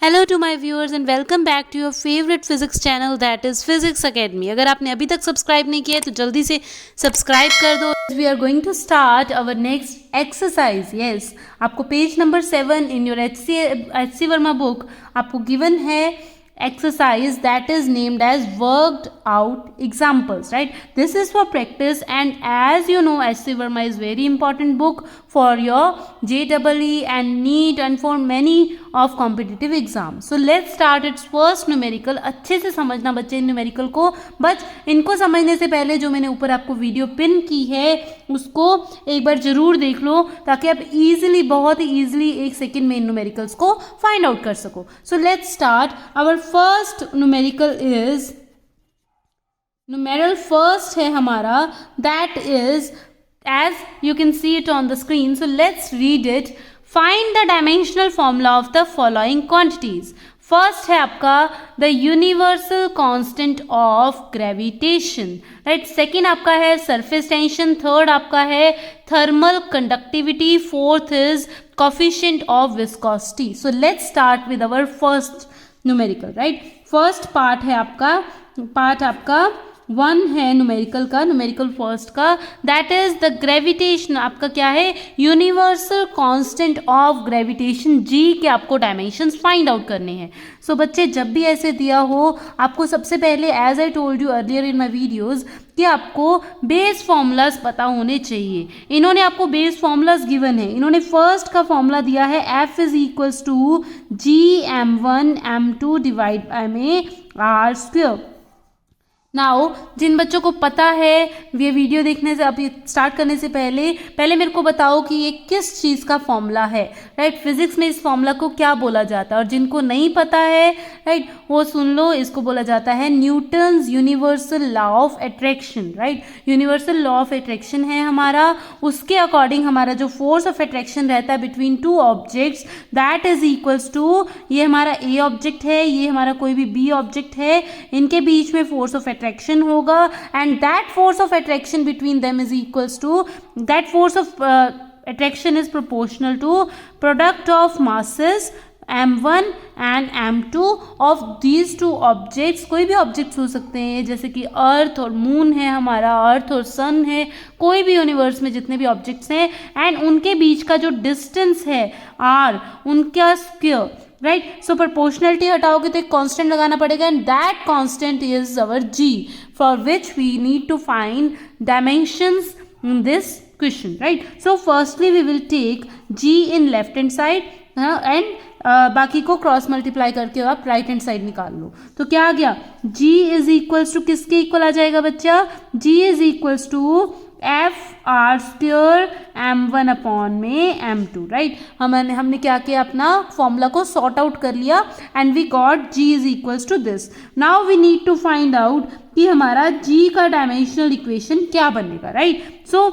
Hello to my viewers and welcome back to your favourite physics channel that is Physics Academy. अगर आपने अभी तक subscribe नहीं किया है तो जल्दी से सब्सक्राइब कर दो। We are going to start our next exercise. Yes, आपको page number 7 in your H C Verma book आपको गिवन है exercise that is named as worked out examples, right? This is for practice, and as you know, H.C. Verma is very important book for your JEE and NEET and for many of competitive exams. So let's start its first numerical. अच्छे से समझना बच्चे numerical को, but इनको समझने से पहले जो मैंने ऊपर आपको वीडियो पिन की है उसको एक बार जरूर देख लो ताकि आप इजीली, बहुत ही इजीली एक सेकेंड में इन न्यूमेरिकल्स को फाइंड आउट कर सको. So let's start. Our first numerical is, numeral first है हमारा, that is as you can see it on the screen. So let's read it. Find the dimensional formula of the following quantities. First है आपका the universal constant of gravitation, right? Second आपका है surface tension. Third आपका है thermal conductivity. Fourth is coefficient of viscosity. So let's start with our first numerical, right? First part है आपका, part आपका 1 है न्यूमेरिकल का, न्यूमेरिकल फर्स्ट का, दैट इज द ग्रेविटेशन. आपका क्या है? यूनिवर्सल कांस्टेंट ऑफ ग्रेविटेशन जी के आपको डायमेंशंस फाइंड आउट करने हैं. सो बच्चे जब भी ऐसे दिया हो आपको सबसे पहले, as I told you earlier in my videos, कि आपको बेस फॉर्मूलाज पता होने चाहिए. इन्होंने आपको बेस फॉर्मूलाज गिवन है. इन्होंने फर्स्ट का फॉर्मूला दिया है F is equals to GM1 M2 divide by में आर स्क्वायर. नाउ जिन बच्चों को पता है, ये वीडियो देखने से, अभी स्टार्ट करने से पहले मेरे को बताओ कि ये किस चीज़ का फॉर्मूला है, राइट? फिजिक्स में इस फॉर्मूला को क्या बोला जाता है? और जिनको नहीं पता है, राइट, वो सुन लो. इसको बोला जाता है Newton's universal law of attraction, right? Universal law of attraction है हमारा. उसके अकॉर्डिंग हमारा जो फोर्स ऑफ अट्रैक्शन रहता है between two objects, that is equals to, ये हमारा ए ऑब्जेक्ट है, ये हमारा कोई भी बी ऑब्जेक्ट है, इनके बीच में फोर्स ऑफ attraction होगा, and that force of attraction between them is equals to, that force of attraction is proportional to product of masses M1 and M2 of these two objects. कोई भी objects हो सकते हैं, जैसे कि अर्थ और moon है हमारा, अर्थ और सन है, कोई भी यूनिवर्स में जितने भी ऑब्जेक्ट्स हैं, एंड उनके बीच का जो डिस्टेंस है R, उनका स्क्वायर, राइट? सो प्रोपोर्शनलिटी हटाओगे तो एक कांस्टेंट लगाना पड़ेगा, and that constant is our G, for which we need to find dimensions in this question, right? So firstly we will take G in left hand side, and बाकी को cross multiply करके आप right hand side निकाल लो. तो क्या आ गया? g is equals to, किसके इक्वल आ जाएगा बच्चा? g is equals to F R square M1 upon में M2, राइट? हमने क्या किया? अपना फॉर्मूला को सॉर्ट आउट कर लिया, and we got g is equals to this. Now we need to find out कि हमारा g का डायमेंशनल इक्वेशन क्या बनेगा, right? So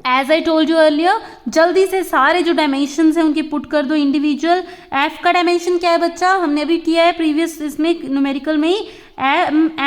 as I told you earlier, जल्दी से सारे जो डायमेंशंस हैं उनके पुट कर दो इंडिविजुअल. एफ का डायमेंशन क्या है बच्चा? हमने अभी किया है प्रीवियस इसमें न्यूमेरिकल में ही,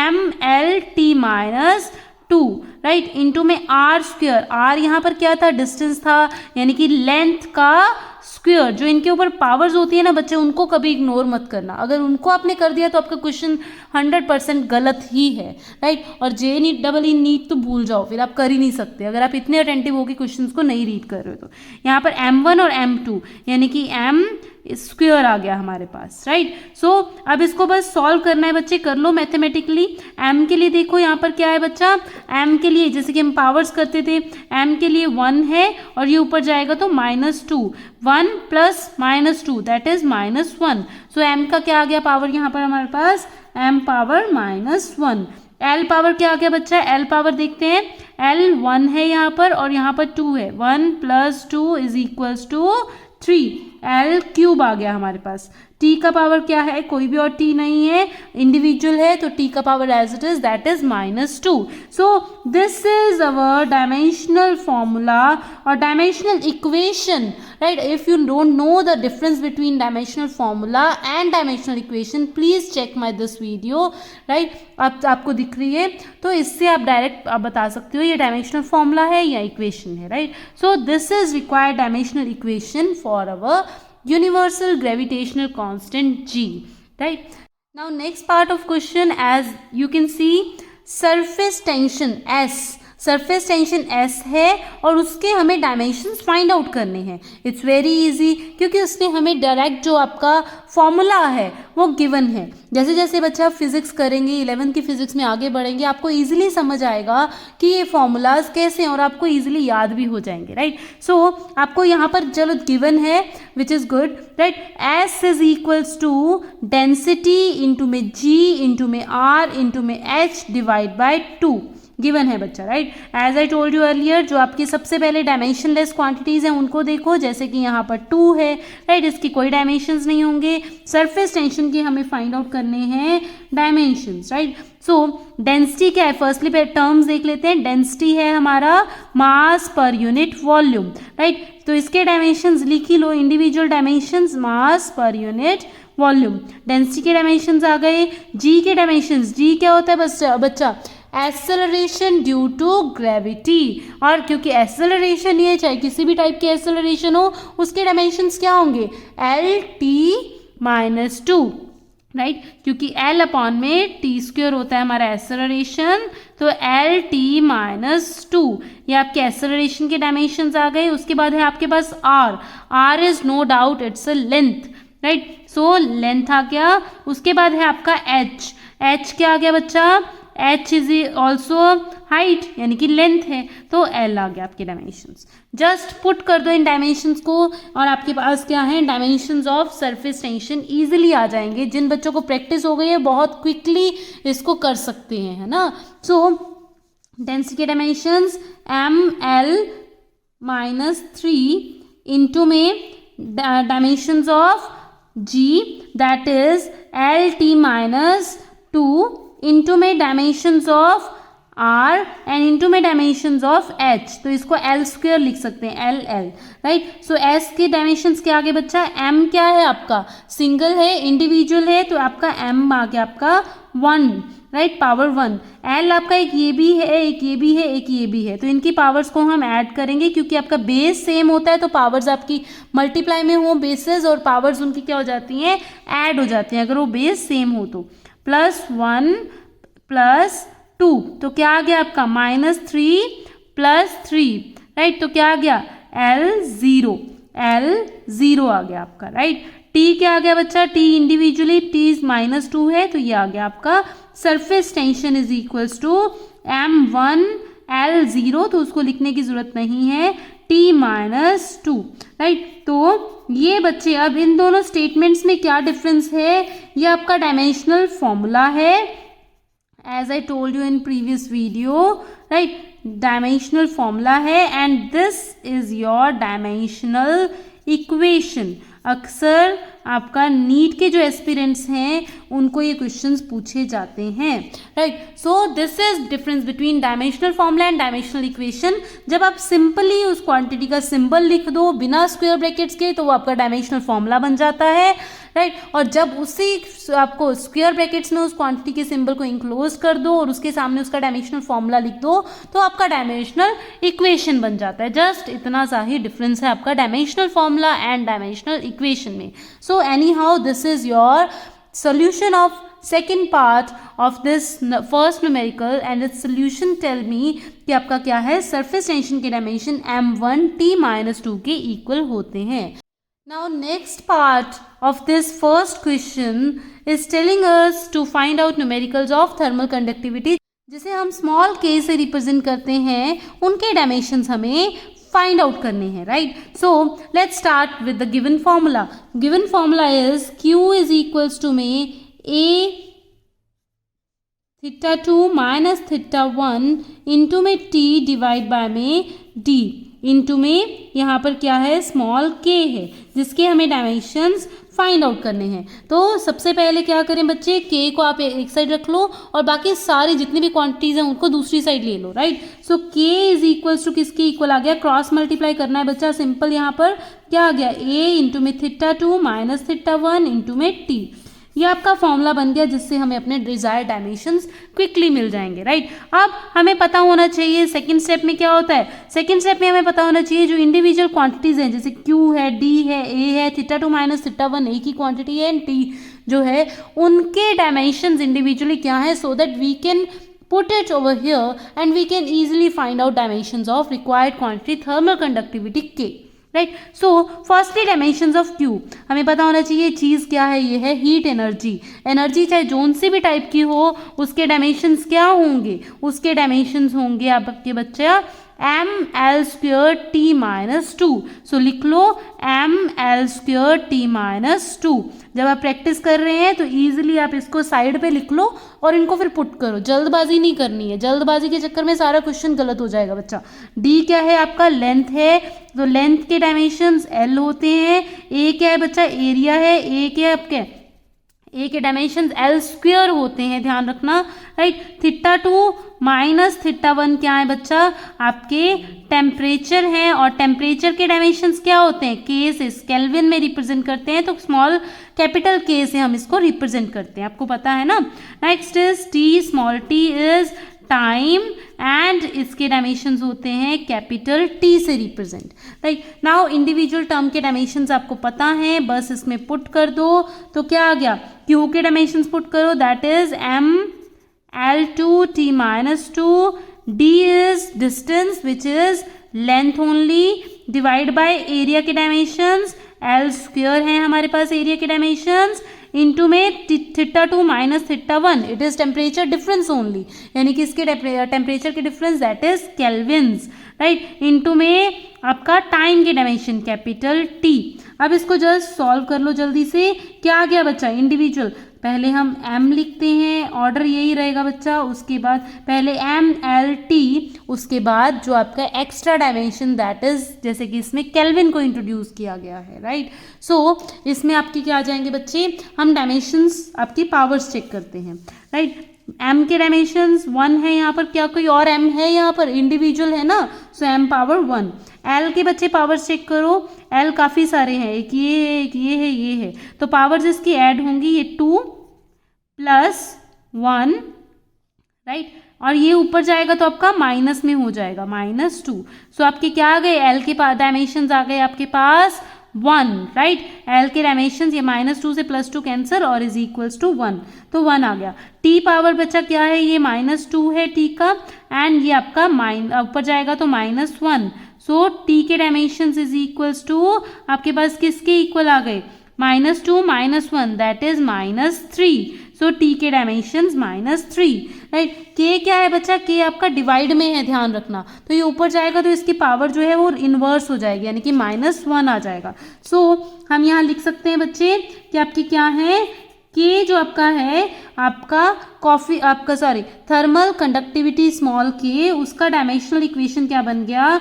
MLT माइनस 2, राइट, इंटू में आर स्क्वायर. आर यहाँ पर क्या था? डिस्टेंस था, यानी कि लेंथ का स्क्वायर. जो इनके ऊपर पावर्स होती है ना बच्चे, उनको कभी इग्नोर मत करना. अगर उनको आपने कर दिया तो आपका क्वेश्चन 100% गलत ही है, राइट? और जे नीट डबल ई नीट तो भूल जाओ, फिर आप कर ही नहीं सकते अगर आप इतने अटेंटिव होकर क्वेश्चन को नहीं रीड कर रहे हो. तो यहाँ पर M1 और M2 यानी कि M स्क्वायर आ गया हमारे पास, राइट? सो अब इसको बस सॉल्व करना है बच्चे, कर लो मैथमेटिकली. M के लिए देखो यहाँ पर क्या है बच्चा? M के लिए जैसे कि हम पावर्स करते थे, M के लिए 1 है, और ये ऊपर जाएगा तो -2, 1 plus -2 that is -1. So M का क्या आ गया पावर यहाँ पर हमारे पास? M power -1. L पावर क्या आ गया बच्चा? L पावर देखते हैं, L 1 है यहाँ पर, और यहाँ पर 2 है. 1 plus 2 is equals to 3. L cube आ गया हमारे पास. T का पावर क्या है? कोई भी और T नहीं है, इंडिविजुअल है, तो T का power as it is, that is -2. So this is our dimensional formula और dimensional equation, right? If you don't know the difference between dimensional formula and dimensional equation, please check my this video, right? अब आपको दिख रही है तो इससे आप direct बता सकते हो ये डायमेंशनल फॉर्मूला है या इक्वेशन है, right? So this is required dimensional equation for our universal gravitational constant G, right? Now next part of question, as you can see, surface tension S, surface tension S है और उसके हमें dimensions find out करने हैं. It's very easy, क्योंकि उसने हमें direct जो आपका फॉर्मूला है वो गिवन है. जैसे जैसे बच्चा फिजिक्स करेंगे, 11th की फिजिक्स में आगे बढ़ेंगे, आपको इजीली समझ आएगा कि ये फॉर्मूलाज कैसे हैं और आपको इजीली याद भी हो जाएंगे, राइट. सो आपको यहाँ पर चलो गिवन है, which is good, right. S is equals to density into में G इंटू में R इंटू में H डिवाइड बाई 2 गिवन है बच्चा, right. As I told you earlier, जो आपकी सबसे पहले डायमेंशनलेस क्वांटिटीज हैं उनको देखो, जैसे कि यहाँ पर 2 है, राइट. इसकी कोई डायमेंशंस नहीं होंगे. सरफेस टेंशन की हमें फाइंड आउट करने हैं डायमेंशंस, राइट. सो डेंसिटी क्या है, फर्स्टली टर्म्स देख लेते हैं. डेंसिटी है हमारा मास पर यूनिट वॉल्यूम, राइट. तो इसके डायमेंशंस लिख ही लो, इंडिविजुअल डायमेंशंस मास पर यूनिट वॉल्यूम. डेंसिटी के डायमेंशंस आ गए. जी के डायमेंशंस, जी क्या होता है बच्चा, एक्सेलरेशन ड्यू टू ग्रेविटी. और क्योंकि एक्सेलरेशन ही है, चाहे किसी भी टाइप की एक्सेलरेशन हो, उसके डायमेंशंस क्या होंगे, L(t)-2, राइट. क्योंकि L अपॉन में t² होता है हमारा एक्सेलरेशन, तो L(t)-2 ये आपके एक्सेलरेशन के डायमेंशंस आ गए. उसके बाद है आपके पास R. R is no doubt it's a length, right. So length आ गया. उसके बाद है आपका H. H क्या आ गया बच्चा, H इज ऑल्सो हाइट, यानी कि लेंथ है, तो L आ गया आपके डायमेंशंस. जस्ट पुट कर दो इन डायमेंशंस को और आपके पास क्या है, dimensions of surface tension easily आ जाएंगे. जिन बच्चों को प्रैक्टिस हो गई है बहुत क्विकली इसको कर सकते हैं, है ना. सो डेंसिटी के डायमेंशंस ML-3 इंटू में dimensions of G, that is L(t)-2 into में dimensions of R and into में डायमेंशंस ऑफ H. तो इसको L² लिख सकते हैं, LL, राइट. सो S के डायमेंशंस क्या आ गए बच्चा, M क्या है आपका, सिंगल है, इंडिविजुअल है, तो आपका M आ गया आपका 1, राइट, पावर 1. L आपका एक ये भी है, एक ये भी है, एक ये भी है, तो इनकी पावर्स को हम ऐड करेंगे. क्योंकि आपका बेस सेम होता है तो पावर्स आपकी मल्टीप्लाई में हो बेसेस, और पावर्स उनकी क्या हो जाती हैं, ऐड हो जाती हैं अगर वो बेस सेम हो तो. +1 + 2, तो क्या आ गया आपका -3 + 3, राइट. तो क्या आ गया, L0 आ गया आपका, राइट. T क्या आ गया बच्चा, T इंडिविजुअली T -2 है, तो ये आ गया आपका surface tension is equals to M1L0, तो उसको लिखने की जरूरत नहीं है, T-2, राइट. तो ये बच्चे अब इन दोनों स्टेटमेंट्स में क्या डिफरेंस है, ये आपका डायमेंशनल फॉर्मूला है, as I told you in previous video, right. Dimensional formula है and this is your dimensional equation. अक्सर आपका नीट के जो एस्पिरेंट्स हैं उनको ये क्वेश्चंस पूछे जाते हैं, right. So this is difference between dimensional formula and dimensional equation. जब आप सिंपली उस क्वांटिटी का सिंबल लिख दो बिना स्क्वायर ब्रैकेट्स के, तो वो आपका डायमेंशनल फॉर्मूला बन जाता है, राइट. और जब उसी आपको स्क्वायर ब्रैकेट्स में उस क्वांटिटी के सिंबल को इंक्लोज कर दो और उसके सामने उसका डायमेंशनल फॉर्मूला लिख दो, तो आपका डायमेंशनल इक्वेशन बन जाता है. जस्ट इतना सा ही डिफरेंस है आपका dimensional formula and dimensional equation में. So anyhow, this is your solution of second part of this first numerical, and its solution tell me कि आपका क्या है, surface tension के dimension M1T-2 के equal होते हैं. Now next part of this first question is telling us to find out numericals of thermal conductivity, जिसे हम small k से represent करते हैं, उनके dimensions हमें फाइंड आउट करने हैं, right. So let's start with the given formula. Given formula is Q is equals to में A(θ2 - θ1) इंटू में T डिवाइड बाय में D इंटू में यहाँ पर क्या है, स्मॉल k है, जिसके हमें डायमेंशंस फाइंड आउट करने हैं. तो सबसे पहले क्या करें बच्चे, k को आप एक साइड रख लो और बाकी सारी जितनी भी क्वांटिटीज हैं उनको दूसरी साइड ले लो, right. So k is equals to किसके इक्वल आ गया, क्रॉस मल्टीप्लाई करना है बच्चा, सिंपल. यहाँ पर क्या आ गया, A इंटू में θ2 - θ1 इंटू में T. ये आपका फॉर्मूला बन गया जिससे हमें अपने डिजायर्ड डायमेंशंस क्विकली मिल जाएंगे, राइट। अब हमें पता होना चाहिए सेकंड स्टेप में क्या होता है। सेकंड स्टेप में हमें पता होना चाहिए जो इंडिविजुअल क्वांटिटीज हैं, जैसे Q है, D है, A है, θ2 माइनस θ1 एक ही क्वांटिटी है, एंड T जो है उनके डायमेंशंस इंडिविजुअली क्या है, so that we can put it over here and we can easily find out dimensions of required quantity thermal conductivity K, right. So firstly dimensions of Q हमें पता होना चाहिए चीज़ क्या है, ये है हीट एनर्जी। एनर्जी चाहे जोन सी भी टाइप की हो उसके डायमेंशंस क्या होंगे, उसके डायमेंशंस होंगे आपके बच्चा mL² T-2। सो लिख लो mL² T-2। जब आप प्रैक्टिस कर रहे हैं तो ईजिली आप इसको साइड पे लिख लो और इनको फिर पुट करो, जल्दबाजी नहीं करनी है, जल्दबाजी के चक्कर में सारा क्वेश्चन गलत हो जाएगा बच्चा। डी क्या है आपका, लेंथ है, तो लेंथ के डायमेंशंस L होते हैं। ए क्या है बच्चा, एरिया है, ए क्या है आपके, ए के डायमेंशंस L² होते हैं, ध्यान रखना, राइट। θ2 माइनस θ1 क्या है बच्चा, आपके टेम्परेचर हैं, और टेम्परेचर के डायमेंशंस क्या होते हैं, K से केल्विन में रिप्रेजेंट करते हैं, तो स्मॉल कैपिटल K से हम इसको रिप्रेजेंट करते हैं, आपको पता है ना। Next is T, small t is time, and इसके डायमेंशंस होते हैं कैपिटल T से represent, right. Now individual term के डायमेंशंस आपको पता है, बस इसमें पुट कर दो, तो क्या आ गया, Q के डायमेंशंस पुट करो, that is mL² T-2, D is distance which is length only, divide by area के डायमेंशंस L² है हमारे पास एरिया के डायमेंशंस, इंटू में θ2 minus θ1 it is temperature difference only, यानी कि इसके टेम्परेचर के difference that is kelvins, right, into में आपका टाइम के डायमेंशन कैपिटल T। अब इसको जस्ट सॉल्व कर लो जल्दी से, क्या आ गया बच्चा, इंडिविजुअल पहले हम m लिखते हैं, ऑर्डर यही रहेगा बच्चा, उसके बाद पहले mLT, उसके बाद जो आपका एक्स्ट्रा डायमेंशन दैट इज, जैसे कि इसमें केल्विन को इंट्रोड्यूस किया गया है, राइट। सो इसमें आपके क्या आ जाएंगे बच्चे, हम डायमेंशंस आपकी पावर्स चेक करते हैं, राइट। m के डायमेंशंस 1 है, यहाँ पर क्या कोई और m है, यहाँ पर इंडिविजुअल है ना, सो m पावर 1। l के बच्चे पावर्स चेक करो, l काफ़ी सारे हैं, एक ये है, एक ये है, ये है, तो पावर्स इसकी ऐड होंगी, ये 2 + 1, राइट, और ये ऊपर जाएगा तो आपका माइनस में हो जाएगा, -2। सो आपके क्या आ गए, l के डायमेंशंस आ गए आपके पास 1, राइट। L के डायमेंशंस ये -2 से +2 कैंसर और इज इक्वल्स टू 1, तो 1 आ गया। T पावर बचा क्या है, ये -2 है T का, एंड ये आपका ऊपर जाएगा तो -1। सो T के डायमेंशंस इज इक्वल्स टू आपके पास किसके इक्वल आ गए, -2 - 1 दैट इज -3। सो T के डायमेंशंस -3, राइट। K क्या है बच्चा, K आपका डिवाइड में है, ध्यान रखना, तो ये ऊपर जाएगा तो इसकी पावर जो है वो इन्वर्स हो जाएगी, यानी कि -1 आ जाएगा। सो हम यहाँ लिख सकते हैं बच्चे कि आपकी क्या है, K जो आपका है आपका थर्मल कंडक्टिविटी स्मॉल k, उसका डायमेंशनल इक्वेशन क्या बन गया,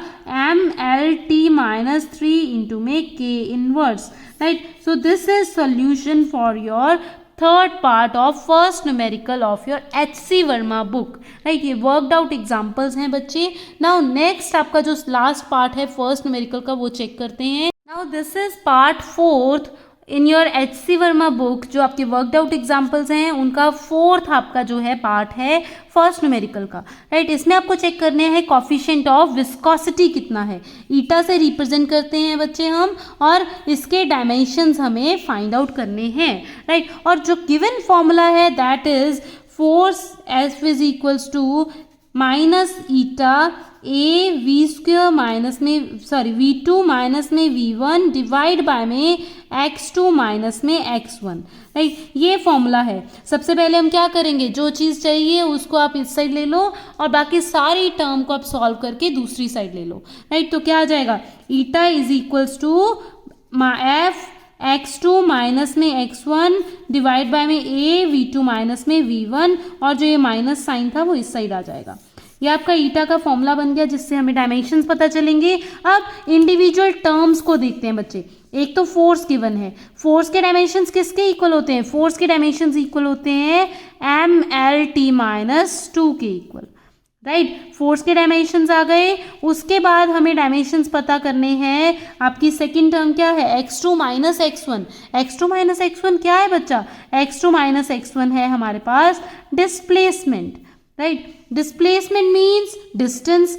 mLT - 3 इंटू में K inverse, right. So this is solution for your third part of first numerical of your HC Verma book, right. ये वर्कड आउट एग्जाम्पल्स हैं बच्चे। नाउ नेक्स्ट आपका जो लास्ट पार्ट है फर्स्ट न्यूमेरिकल का वो चेक करते हैं। Now this is part 4th in your HC Verma book, जो आपके वर्कड आउट एग्जाम्पल्स हैं उनका 4th आपका जो है पार्ट है फर्स्ट न्यूमेरिकल का, राइट। इसमें आपको चेक करने हैं कॉफिशिएंट ऑफ विस्कोसिटी कितना है, ईटा से रिप्रेजेंट करते हैं बच्चे हम, और इसके डायमेंशंस हमें फाइंड आउट करने हैं, राइट। और जो गिवन फॉर्मूला है that is force F is equals to minus eta A V² minus में V2 माइनस में V1 डिवाइड बाय में X2 माइनस में X1, राइट। ये फॉर्मूला है। सबसे पहले हम क्या करेंगे, जो चीज़ चाहिए उसको आप इस साइड ले लो और बाकी सारी टर्म को आप सॉल्व करके दूसरी साइड ले लो, राइट। तो क्या आ जाएगा, eta is equals to F X2 minus में X1 डिवाइड बाय में A V2 माइनस में V1, और जो ये माइनस साइन था वो इस साइड आ जाएगा। ये आपका ईटा का फॉर्मूला बन गया जिससे हमें डायमेंशंस पता चलेंगे। अब इंडिविजुअल टर्म्स को देखते हैं बच्चे। एक तो फोर्स गिवन है, फोर्स के डायमेंशंस किसके इक्वल होते हैं, फोर्स के डायमेंशंस इक्वल होते हैं mLT - 2 के इक्वल, राइट। फोर्स के डायमेंशंस आ गए। उसके बाद हमें डायमेंशंस पता करने हैं। आपकी सेकंड टर्म क्या है, x2 minus x1। x2 minus x1 क्या है बच्चा, x2 माइनस x1 है हमारे पास displacement, right. Displacement means distance,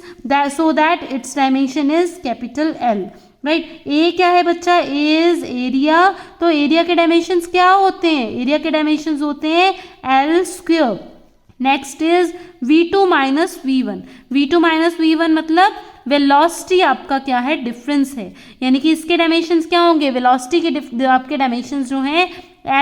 so that it's dimension is capital L, right. A क्या है बच्चा, इज एरिया। तो एरिया के डायमेंशंस क्या होते हैं, एरिया के डायमेंशंस होते हैं L square. Next is v2 minus v1। v2 minus v1 मतलब वेलोसिटी आपका क्या है, डिफरेंस है, यानी कि इसके डायमेंशंस क्या होंगे, वेलोसिटी के आपके डायमेंशंस जो हैं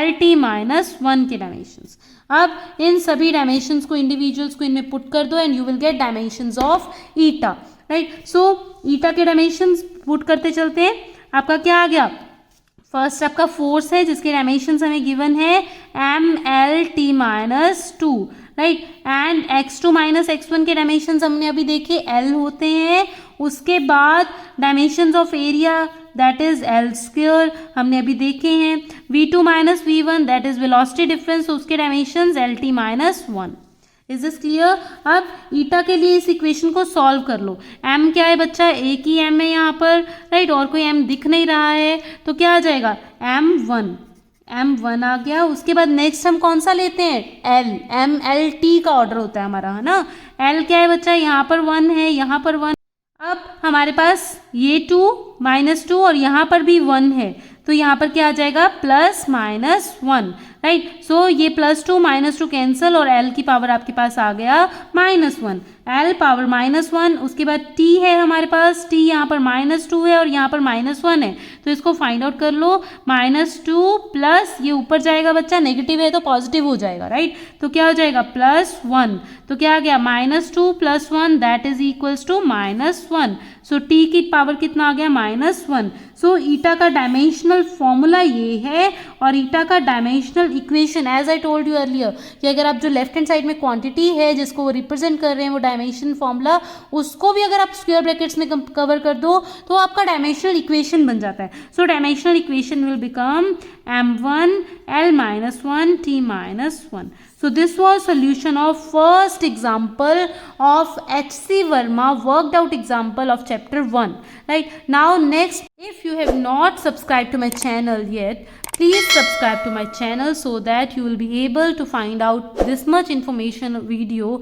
lt माइनस 1 के डायमेंशंस। अब इन सभी डायमेंशंस को, इंडिविजुअल्स को इनमें पुट कर दो and you will get dimensions of eta, right. So eta के डायमेंशंस पुट करते चलते हैं। आपका क्या आ गया, फर्स्ट आपका फोर्स है जिसके डायमेंशंस हमें गिवन है mlt minus 2, right. And x2 minus x1 के डायमेंशंस हमने अभी देखे L होते हैं। उसके बाद dimensions of area that is L square हमने अभी देखे हैं। v2 minus v1 that is velocity difference, उसके dimensions lt minus 1। Is this clear. अब ईटा के लिए इस इक्वेशन को सॉल्व कर लो। m क्या है बच्चा, एक ही m है यहाँ पर, राइट, और कोई m दिख नहीं रहा है, तो क्या आ जाएगा m1 आ गया। उसके बाद नेक्स्ट हम कौन सा लेते हैं, L, mlt का ऑर्डर होता है हमारा, है ना। L क्या है बच्चा, यहाँ पर 1 है, यहाँ पर 1। अब हमारे पास ये 2 माइनस 2 और यहाँ पर भी 1 है, तो यहाँ पर क्या आ जाएगा, प्लस माइनस 1, राइट। सो ये +2 -2 कैंसिल और L की पावर आपके पास आ गया -1, L पावर -1। उसके बाद T है हमारे पास, T यहाँ पर -2 है और यहाँ पर -1 है, तो इसको फाइंड आउट कर लो। -2 प्लस ये ऊपर जाएगा बच्चा, नेगेटिव है तो पॉजिटिव हो जाएगा, राइट। तो क्या हो जाएगा, +1। तो क्या आ गया, -2 + 1 that is equals to -1। So T की पावर कितना आ गया, -1। सो ईटा का डायमेंशनल फॉर्मूला ये है, और ईटा का dimensional equation as I told you earlier कि अगर आप जो लेफ्ट हैंड साइड में क्वांटिटी है जिसको वो रिप्रेजेंट कर रहे हैं वो डायमेंशन फॉर्मूला, उसको भी अगर आप स्क्वायर ब्रैकेट्स में कवर कर दो तो आपका डायमेंशनल इक्वेशन बन जाता है। So dimensional equation will become m1 L minus 1 T minus 1. So this was solution of first example of H.C. Verma worked out example of chapter 1. Right, now next, if you have not subscribed to my channel yet, please subscribe to my channel so that you will be able to find out this much information video,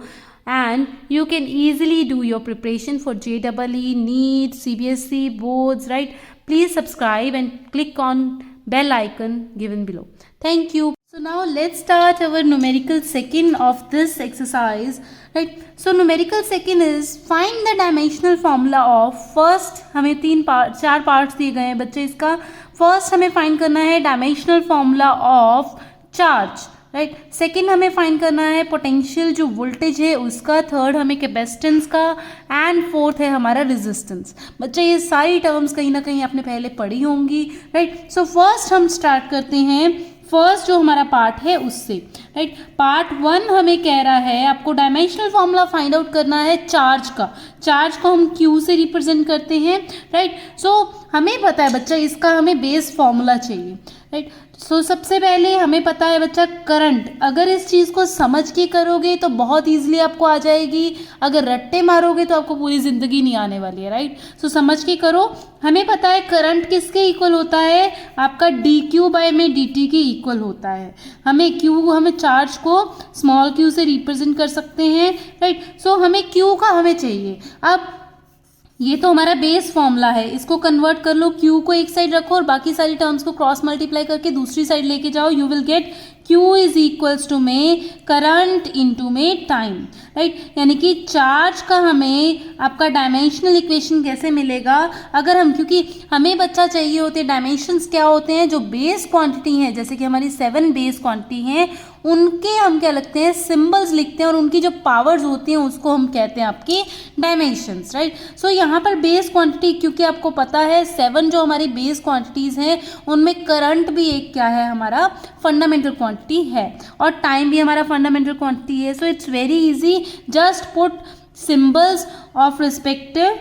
and you can easily do your preparation for JEE, NEET, CBSE boards, right. Please subscribe and click on bell icon given below. Thank you. So now let's start our numerical second of this exercise, right. So numerical second is find the dimensional formula of first, हमें 4 parts दिए गए हैं बच्चे इसका। First हमें find करना है dimensional formula of charge, right. Second हमें फाइंड करना है पोटेंशियल जो वोल्टेज है उसका, थर्ड हमें कैपेसिटेंस का, एंड फोर्थ है हमारा रेजिस्टेंस। बच्चे ये सारी टर्म्स कहीं ना कहीं आपने पहले पढ़ी होंगी, राइट। सो फर्स्ट हम स्टार्ट करते हैं फर्स्ट जो हमारा पार्ट है उससे, राइट। पार्ट 1 हमें कह रहा है आपको डायमेंशनल फॉर्मूला फाइंड आउट करना है चार्ज का। चार्ज को हम Q से रिप्रेजेंट करते हैं, राइट। सो हमें पता है बच्चा इसका हमें बेस फॉर्मूला चाहिए, राइट। सो सबसे पहले हमें पता है बच्चा करंट, अगर इस चीज़ को समझ के करोगे तो बहुत ईजिली आपको आ जाएगी, अगर रट्टे मारोगे तो आपको पूरी ज़िंदगी नहीं आने वाली है, राइट। सो समझ के करो। हमें पता है करंट किसके इक्वल होता है, आपका dQ में dt के इक्वल होता है। हमें चार्ज को स्मॉल q से रिप्रेजेंट कर सकते हैं, राइट। सो हमें q का हमें चाहिए। अब ये तो हमारा बेस फॉर्मूला है, इसको कन्वर्ट कर लो, Q को एक साइड रखो और बाकी सारी टर्म्स को क्रॉस मल्टीप्लाई करके दूसरी साइड लेके जाओ। You will get Q is equals to में करंट इनटू में टाइम, राइट। यानी कि चार्ज का हमें आपका डायमेंशनल इक्वेशन कैसे मिलेगा, अगर हम, क्योंकि हमें बच्चा चाहिए होते हैं डायमेंशंस क्या होते हैं, जो बेस क्वांटिटी हैं, जैसे कि हमारी 7 बेस क्वांटिटी हैं, उनके हम क्या लिखते हैं, सिंबल्स लिखते हैं, और उनकी जो पावर्स होती हैं उसको हम कहते हैं आपकी डायमेंशंस, राइट। सो यहाँ पर बेस क्वांटिटी, क्योंकि आपको पता है 7 जो हमारी बेस क्वांटिटीज़ हैं उनमें करंट भी एक क्या है, हमारा फंडामेंटल क्वांटिटी है, और टाइम भी हमारा फंडामेंटल क्वांटिटी है। So it's very easy, just put symbols of respective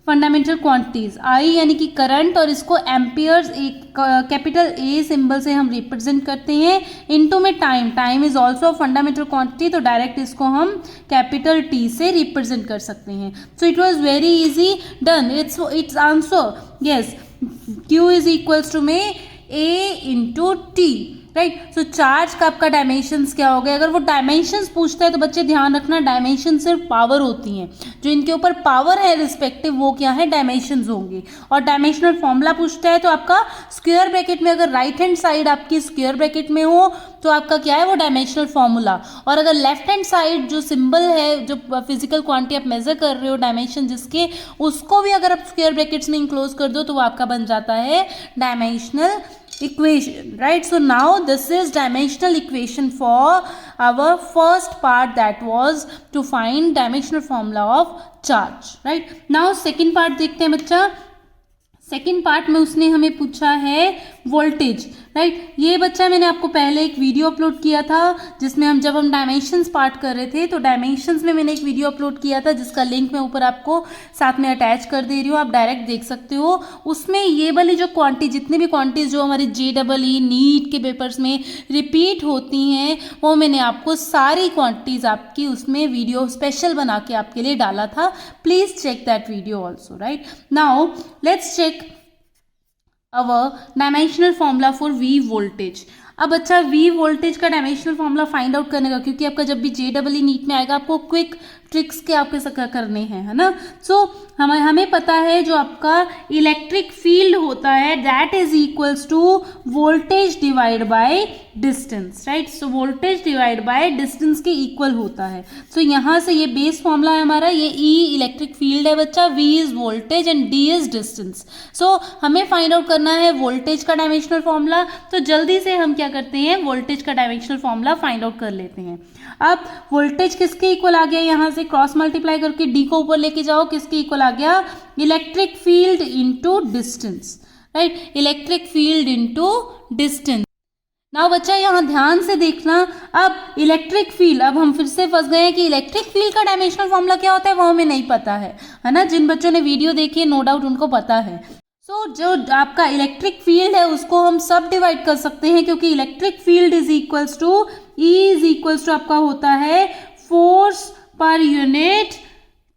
fundamental quantities, I यानी कि करंट और इसको एम्पियर्स एक कैपिटल ए सिंबल से हम रिप्रेजेंट करते हैं, इनटू में time, time is also fundamental quantity, तो डायरेक्ट इसको हम कैपिटल टी से रिप्रेजेंट कर सकते हैं. So it was very easy done. It's answer yes, Q is equals to में A into T, right. So charge का आपका डायमेंशंस क्या हो गया. अगर वो डायमेंशंस पूछता है तो बच्चे ध्यान रखना, डायमेंशन सिर्फ पावर होती हैं, जो इनके ऊपर पावर है रिस्पेक्टिव वो क्या है, डायमेंशंस होंगे. और डायमेंशनल फॉर्मूला पूछता है तो आपका स्क्वायर ब्रैकेट में, अगर राइट हैंड साइड आपकी स्क्वायर ब्रैकेट में हो तो आपका क्या है वो डायमेंशनल फॉर्मूला, और अगर लेफ्ट हैंड साइड जो सिंबल है, जो फिजिकल क्वांटिटी आप मेजर कर रहे हो डायमेंशन जिसके, उसको भी अगर आप स्क्वायर ब्रैकेट्स में इंक्लोज कर दो तो वो आपका बन जाता है dimensional equation, right. So now this is dimensional equation for our first part, that was to find dimensional formula of charge, right. Now second part देखते हैं बच्चा. सेकेंड पार्ट में उसने हमें पूछा है वोल्टेज, राइट. ये बच्चा मैंने आपको पहले एक वीडियो अपलोड किया था जिसमें जब हम डायमेंशंस पार्ट कर रहे थे, तो डायमेंशंस में मैंने एक वीडियो अपलोड किया था जिसका लिंक मैं ऊपर आपको साथ में अटैच कर दे रही हूँ, आप डायरेक्ट देख सकते हो. उसमें ये वाली जो क्वांटिटी, जितनी भी क्वांटिटीज जो हमारे JEE नीट के पेपर्स में रिपीट होती हैं, वो मैंने आपको सारी क्वांटिटीज आपकी उसमें वीडियो स्पेशल बना के आपके लिए डाला था. Please check that video also, right. Now let's check our dimensional formula for V voltage. अब अच्छा V वोल्टेज का डायमेंशनल फॉर्मूला फाइंड आउट करने का, क्योंकि आपका जब भी JEE नीट में आएगा आपको क्विक ट्रिक्स के आपके करने हैं, है ना. सो हमें पता है जो आपका इलेक्ट्रिक फील्ड होता है that is equals to voltage divide by distance, right. So voltage divide by distance के इक्वल होता है. सो यहाँ से ये बेस फॉर्मूला है हमारा, ये E इलेक्ट्रिक फील्ड है बच्चा, V is voltage and D is distance. So हमें फाइंड आउट करना है वोल्टेज का डायमेंशनल फॉर्मूला. तो जल्दी से हम क्या करते हैं, वोल्टेज का डायमेंशनल फॉर्मूला फाइंड आउट कर लेते हैं. अब वोल्टेज किसके इक्वल आ गया, यहाँ से क्रॉस मल्टीप्लाई करके D को ऊपर लेके जाओ, किसके इक्वल आ गया, electric field into distance, right. Electric field into distance. Now बच्चा यहाँ ध्यान से देखना, अब इलेक्ट्रिक फील्ड, अब हम फिर से फंस गए हैं कि इलेक्ट्रिक फील्ड का डायमेंशनल फॉर्मूला क्या होता है वो हमें नहीं पता है ना. जिन बच्चों ने वीडियो देखी है नो डाउट उनको पता है. सो जो आपका इलेक्ट्रिक फील्ड है उसको हम सब डिवाइड कर सकते हैं, क्योंकि electric field is equals to E is equals to आपका होता है force per unit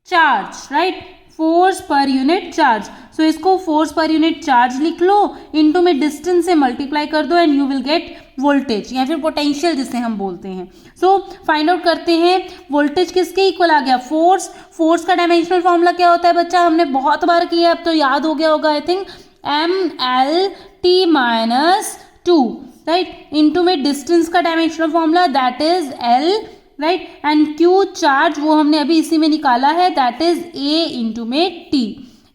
charge, right. Force per unit charge. So इसको फोर्स पर यूनिट चार्ज लिख लो, इनटू में डिस्टेंस से मल्टीप्लाई कर दो and you will get voltage या फिर पोटेंशियल जिसे हम बोलते हैं. सो फाइंड आउट करते हैं वोल्टेज किसके इक्वल आ गया, फोर्स. फोर्स का डायमेंशनल फॉर्मूला क्या होता है बच्चा, हमने बहुत बार किया, अब तो याद हो गया होगा I think, MLT-2, right. Into में डिस्टेंस का dimensional formula that is L, right. And Q charge वो हमने अभी इसी में निकाला है, दैट इज A इंटू में T.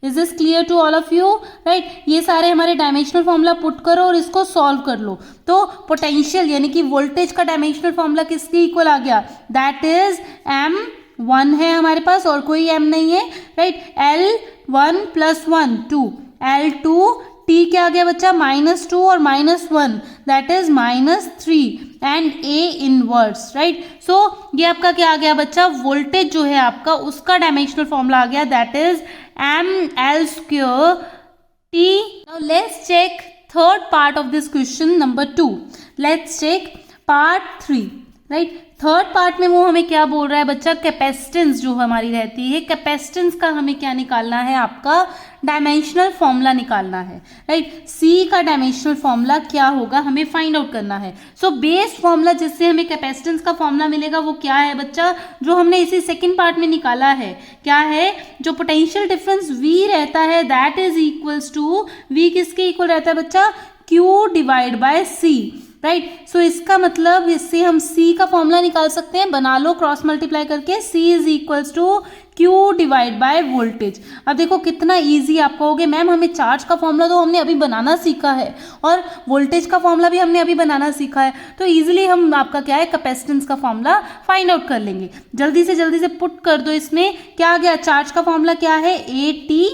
Is this clear to all of you, right. ये सारे हमारे डायमेंशनल फॉर्मूला पुट करो और इसको सॉल्व कर लो. तो पोटेंशियल यानी कि वोल्टेज का डायमेंशनल फॉर्मूला किसके इक्वल आ गया, दैट इज M1 है हमारे पास और कोई M नहीं है, राइट. L1 + 1 2, L2, T क्या आ गया बच्चा, -2 और -1 that is -3 and A inverse, right. So ये आपका क्या आ गया बच्चा, वोल्टेज जो है आपका उसका डायमेंशनल फॉर्मूला आ गया, that is ML² T. Now let's check third part of this question number 2. Let's check part 3, right. Third part में वो हमें क्या बोल रहा है बच्चा, कैपेसिटेंस जो हमारी रहती है, कैपेसिटेंस का हमें क्या निकालना है, आपका डायमेंशनल फॉर्मूला निकालना है, राइट. C का डायमेंशनल फॉर्मूला क्या होगा हमें फाइंड आउट करना है. सो बेस फॉर्मूला जिससे हमें कैपेसिटेंस का फॉर्मूला मिलेगा वो क्या है बच्चा, जो हमने इसी सेकेंड पार्ट में निकाला है, क्या है, जो पोटेंशियल डिफरेंस V रहता है that is equals to, V किसके इक्वल रहता है बच्चा, Q divide by C, right. So इसका मतलब इससे हम C का फॉर्मूला निकाल सकते हैं, बना लो क्रॉस मल्टीप्लाई करके, C is equals to Q divide by voltage. अब देखो कितना इजी आप कहोगे मैम हमें चार्ज का फॉर्मूला तो हमने अभी बनाना सीखा है और वोल्टेज का फॉर्मूला भी हमने अभी बनाना सीखा है, तो इजीली हम आपका क्या है कैपेसिटेंस का फॉर्मूला फाइंड आउट कर लेंगे. जल्दी से पुट कर दो, इसमें क्या आ गया, चार्ज का फॉर्मूला क्या है, AT,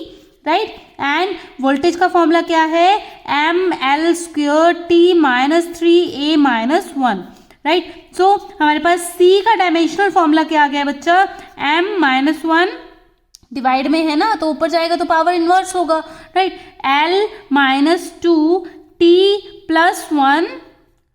राइट. एंड वोल्टेज का फॉर्मूला क्या है, ML² T - 3A - 1, राइट. सो हमारे पास C का डायमेंशनल फॉर्मूला क्या आ गया बच्चा, M - 1 डिवाइड में है ना, तो ऊपर जाएगा तो पावर इनवर्स होगा, right. L minus 2 T plus 1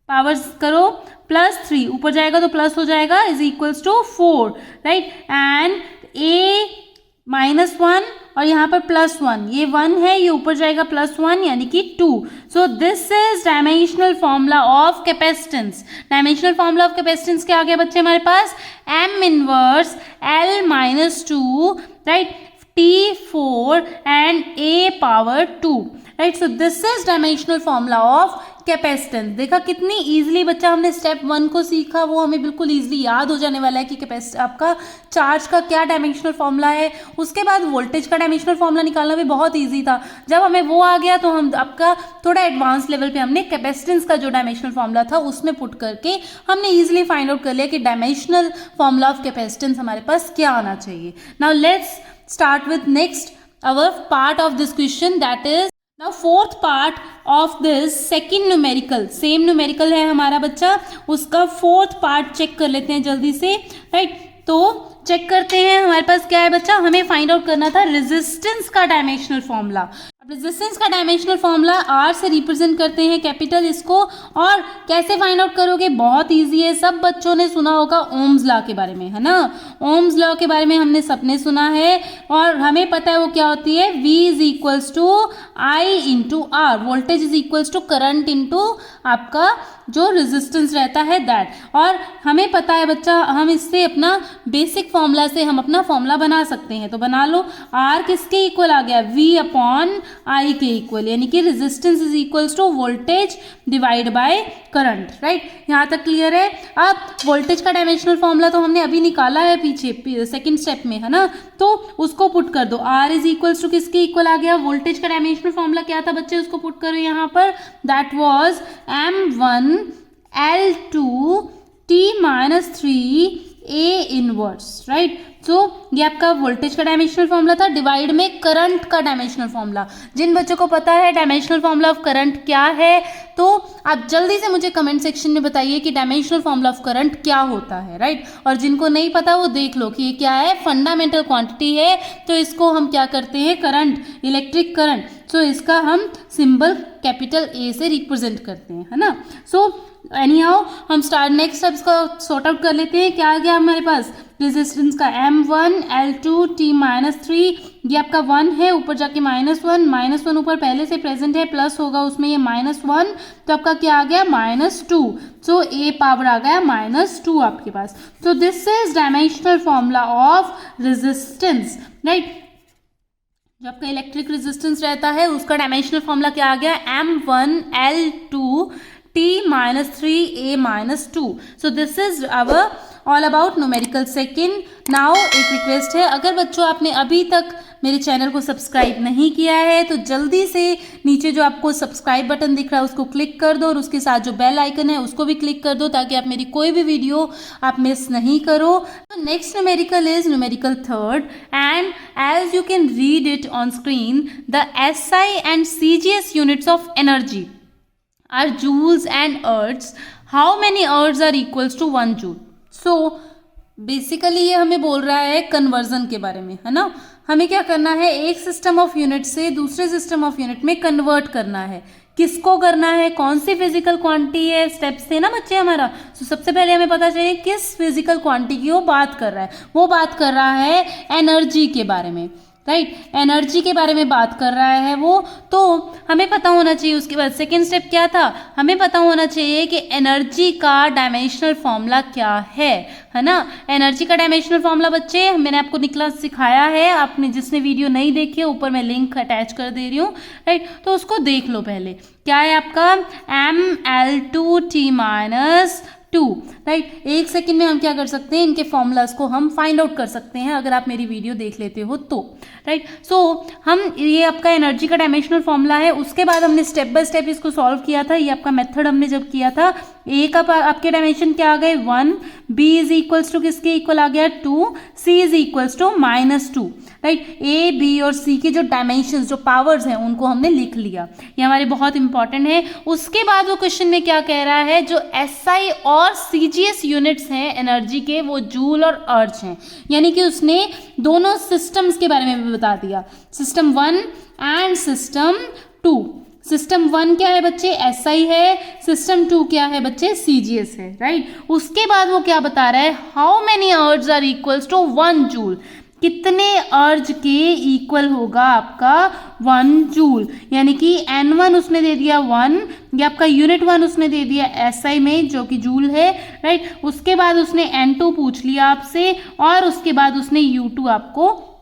powers करो प्लस 3, ऊपर जाएगा तो प्लस हो जाएगा, is equals to 4, right. And A minus 1 और यहाँ पर प्लस 1, ये 1 है, ये ऊपर जाएगा प्लस 1 यानी कि 2। So this is dimensional formula of capacitance. Dimensional formula of capacitance क्या आ गया बच्चे हमारे पास, M inverse L minus 2, right, T4 and A power 2, right. So this is dimensional formula of capacitance. देखा कितनी इजीली बच्चा हमने स्टेप 1 को सीखा, वो हमें बिल्कुल इजीली याद हो जाने वाला है कि आपका चार्ज का क्या डायमेंशनल फॉर्मूला है। उसके बाद वोल्टेज का डायमेंशनल फॉर्मूला निकालना भी बहुत इजी था। जब हमें वो आ गया तो हम आपका थोड़ा एडवांस लेवल पे हमने कैपेसिटेंस का जो डायमेंशनल फॉर्मूला था उसमें पुट करके हमने इजीली फाइंड आउट कर लिया कि डायमेंशनल फॉर्मूला ऑफ कैपेसिटेंस हमारे पास क्या आना चाहिए। Now let's start with next our part of this question, that is now fourth part of this second numerical, same numerical है हमारा बच्चा, उसका फोर्थ पार्ट चेक कर लेते हैं जल्दी से, राइट। तो चेक करते हैं हमारे पास क्या है बच्चा, हमें फाइंड आउट करना था रेजिस्टेंस का डायमेंशनल फॉर्मूला। अब रेजिस्टेंस का डायमेंशनल फॉर्मूला R से रिप्रेजेंट करते हैं कैपिटल इसको, और कैसे फाइंड आउट करोगे, बहुत इजी है। सब बच्चों ने सुना होगा ओम्स लॉ के बारे में, है ना। ओम्स लॉ के बारे में हमने सबने सुना है और हमें पता है वो क्या होती है, V is equals to I into R, voltage is equals to current into आपका जो रेजिस्टेंस रहता है दैट। और हमें पता है बच्चा, हम इससे अपना बेसिक फॉर्मूला से हम अपना फॉर्मूला बना सकते हैं, तो बना लो। R किसके इक्वल आ गया, V अपॉन I के इक्वल, यानी कि resistance is equals to voltage divide by current, right. यहाँ तक क्लियर है। अब वोल्टेज का डायमेंशनल फॉर्मूला तो हमने अभी निकाला है पीछे सेकंड स्टेप में, है ना, तो उसको पुट कर दो। R इज इक्वल्स टू किसके इक्वल आ गया, वोल्टेज का डायमेंशनल फॉर्मूला क्या था बच्चे, उसको पुट करो यहाँ पर, that was M1 L2 T minus 3 A inverse, right. So ये आपका वोल्टेज का डायमेंशनल फॉर्मूला था, डिवाइड में करंट का डायमेंशनल फॉर्मूला। जिन बच्चों को पता है डायमेंशनल फॉर्मूला ऑफ करंट क्या है, तो आप जल्दी से मुझे कमेंट सेक्शन में बताइए कि डायमेंशनल फॉर्मूला ऑफ करंट क्या होता है, राइट। और जिनको नहीं पता वो देख लो कि ये क्या है, फंडामेंटल क्वांटिटी है। तो इसको हम क्या करते हैं, करंट, इलेक्ट्रिक करंट, सो इसका हम सिंबल कैपिटल A से रिप्रेजेंट करते हैं, है ना। सो एनी हाउ हम स्टार्ट नेक्स्ट स्टेप्स को सॉर्ट आउट कर लेते हैं। क्या आ गया हमारे पास, रेजिस्टेंस का M1 L2 T माइनस 3, ये आपका 1 है, ऊपर जाके -1 ऊपर पहले से प्रेजेंट है, प्लस होगा उसमें ये -1, तो आपका क्या आ गया, -2। सो A पावर आ गया -2 आपके पास। तो this is dimensional formula of resistance, right. जो आपका इलेक्ट्रिक रेजिस्टेंस रहता है उसका डायमेंशनल फॉर्मूला क्या आ गया, M1 L2 T minus 3 A minus 2। So this is our all about numerical second. Now एक रिक्वेस्ट है, अगर बच्चों आपने अभी तक मेरे चैनल को सब्सक्राइब नहीं किया है तो जल्दी से नीचे जो आपको सब्सक्राइब बटन दिख रहा है उसको क्लिक कर दो, और उसके साथ जो बेल आइकन है उसको भी क्लिक कर दो, ताकि आप मेरी कोई भी वीडियो आप मिस नहीं करो। तो next numerical is numerical third, and as you can read it on screen, the SI and CGS units of energy are joules and ergs. How many ergs are equals to 1 joule? So basically ये हमें बोल रहा है conversion के बारे में, है ना। हमें क्या करना है, एक सिस्टम ऑफ यूनिट से दूसरे सिस्टम ऑफ यूनिट में कन्वर्ट करना है। किसको करना है, कौन सी फिजिकल क्वांटिटी है, स्टेप्स थे ना बच्चे हमारा। तो सबसे पहले हमें पता चाहिए किस फिजिकल क्वांटिटी की वो बात कर रहा है। वो बात कर रहा है एनर्जी के बारे में, राइट। एनर्जी के बारे में बात कर रहा है वो, तो हमें पता होना चाहिए। उसके बाद सेकेंड स्टेप क्या था, हमें पता होना चाहिए कि एनर्जी का डायमेंशनल फॉर्मूला क्या है ना। एनर्जी का डायमेंशनल फॉर्मूला बच्चे मैंने आपको निकला सिखाया है, आपने जिसने वीडियो नहीं देखी है ऊपर मैं लिंक अटैच कर दे रही हूँ, राइट। तो उसको देख लो पहले। क्या है आपका ML2T माइनस 2, राइट। एक सेकंड में हम क्या कर सकते हैं, इनके फॉर्मूलाज को हम फाइंड आउट कर सकते हैं अगर आप मेरी वीडियो देख लेते हो तो, राइट। सो हम ये आपका एनर्जी का डायमेंशनल फॉर्मूला है। उसके बाद हमने स्टेप बाय स्टेप इसको सॉल्व किया था। ये आपका मेथड हमने जब किया था ए का आपके डायमेंशन क्या आ गए 1, बी इज इक्वल्स टू किसके इक्वल आ गया 2, C is equals to -2, right. A B और सी के जो डायमेंशंस जो पावर्स हैं उनको हमने लिख लिया, ये हमारे बहुत इंपॉर्टेंट है। उसके बाद वो क्वेश्चन में क्या कह रहा है, जो एसआई और सीजीएस यूनिट्स हैं एनर्जी के वो जूल और अर्ज हैं, यानी कि उसने दोनों सिस्टम्स के बारे में भी बता दिया, सिस्टम 1 एंड सिस्टम 2। सिस्टम 1 क्या है बच्चे एसआई है, सिस्टम 2 क्या है बच्चे सीजीएस है, राइट। उसके बाद वो क्या बता रहा है, हाउ मेनी अर्ज आर इक्वल्स टू 1 जूल, कितने अर्ज के इक्वल होगा आपका 1 जूल, यानी कि N1 उसने दे दिया 1, ये आपका यूनिट 1 उसने दे दिया SI में जो कि जूल है, राइट। उसके बाद उसने N2 पूछ लिया आपसे और उसके बाद उसने U2 आपको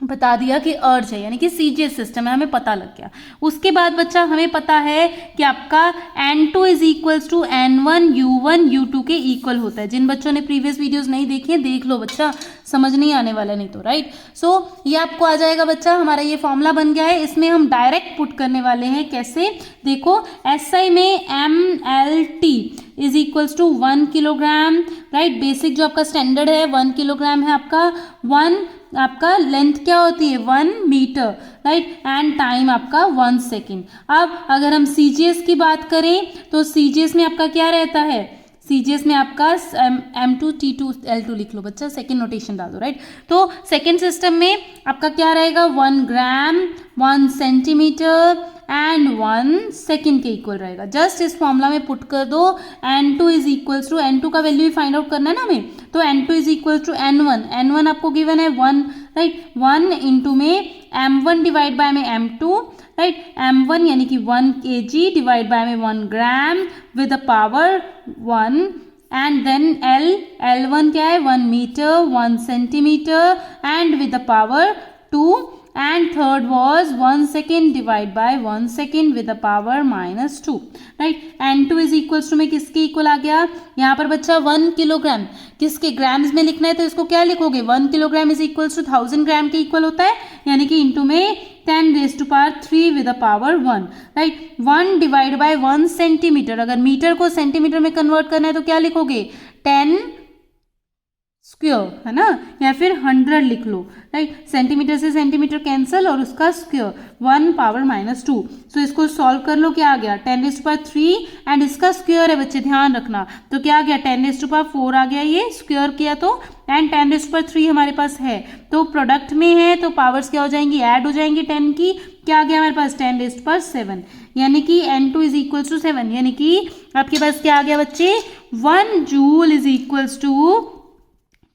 बता दिया कि अर्ज है, यानी कि सीजीएस सिस्टम है, हमें पता लग गया। उसके बाद बच्चा हमें पता है कि आपका N2 is equals to N1 U1 U2 के इक्वल होता है। जिन बच्चों ने प्रीवियस वीडियोस नहीं देखी है देख लो बच्चा, समझ नहीं आने वाला नहीं तो, राइट। सो ये आपको आ जाएगा बच्चा, हमारा ये फॉर्मूला बन गया है, इसमें हम डायरेक्ट पुट करने वाले हैं। कैसे, देखो SI में MLT is equals to 1 kilogram, right. Basic जो आपका स्टैंडर्ड है 1 किलोग्राम है आपका, 1 आपका लेंथ क्या होती है 1 मीटर, राइट, एंड टाइम आपका 1 सेकेंड। अब अगर हम सीजीएस की बात करें तो सीजीएस में आपका क्या रहता है, सीजीएस में आपका M2T2L2 लिख लो बच्चा, सेकेंड नोटेशन डाल दो, राइट। तो सेकेंड सिस्टम में आपका क्या रहेगा 1 ग्राम 1 सेंटीमीटर एंड 1 सेकेंड के इक्वल रहेगा। जस्ट इस फॉर्मूला में पुट कर दो, N2 is equals to, N2 का वैल्यू ही फाइंड आउट करना है ना हमें, तो N2 is equals to N1 आपको गिवन है 1, राइट। 1 इंटू में M1 डिवाइड बाय में M2, राइट। M1 यानी कि 1 kg डिवाइड बाय में 1 gram with the power 1 and then L1 क्या है 1 metre 1 centimetre and with the power 2 and third was 1 second divide by 1 second with the power -2, right। N2 is equals to में किसके equal आ गया, यहाँ पर बच्चा 1 किलोग्राम, किसके ग्राम्स में लिखना है तो इसको क्या लिखोगे 1 किलोग्राम इज इक्वल्स टू 1000 ग्राम के इक्वल होता है, यानी कि इंटू में 10⁻³ with the power 1, right. 1 divide by 1 centimetre, अगर मीटर को सेंटीमीटर में कन्वर्ट करना है तो क्या लिखोगे 10 स्क्वायर, है ना, या फिर 100 लिख लो, राइट। सेंटीमीटर से सेंटीमीटर कैंसिल और उसका स्क्वायर 1 पावर -2। सो इसको सॉल्व कर लो, क्या आ गया 10⁻³ एंड इसका स्क्वायर है बच्चे, ध्यान रखना, तो क्या आ गया 10⁻4 आ गया, ये स्क्वायर किया तो, एंड 10⁻³ हमारे पास है तो प्रोडक्ट में है तो पावर्स क्या हो जाएंगी ऐड हो जाएंगी 10 की, क्या आ गया हमारे पास 10⁻7, यानी कि N2 इज इक्वल्स टू 7, यानी कि आपके पास क्या आ गया बच्चे 1 जूल इज इक्वल्स टू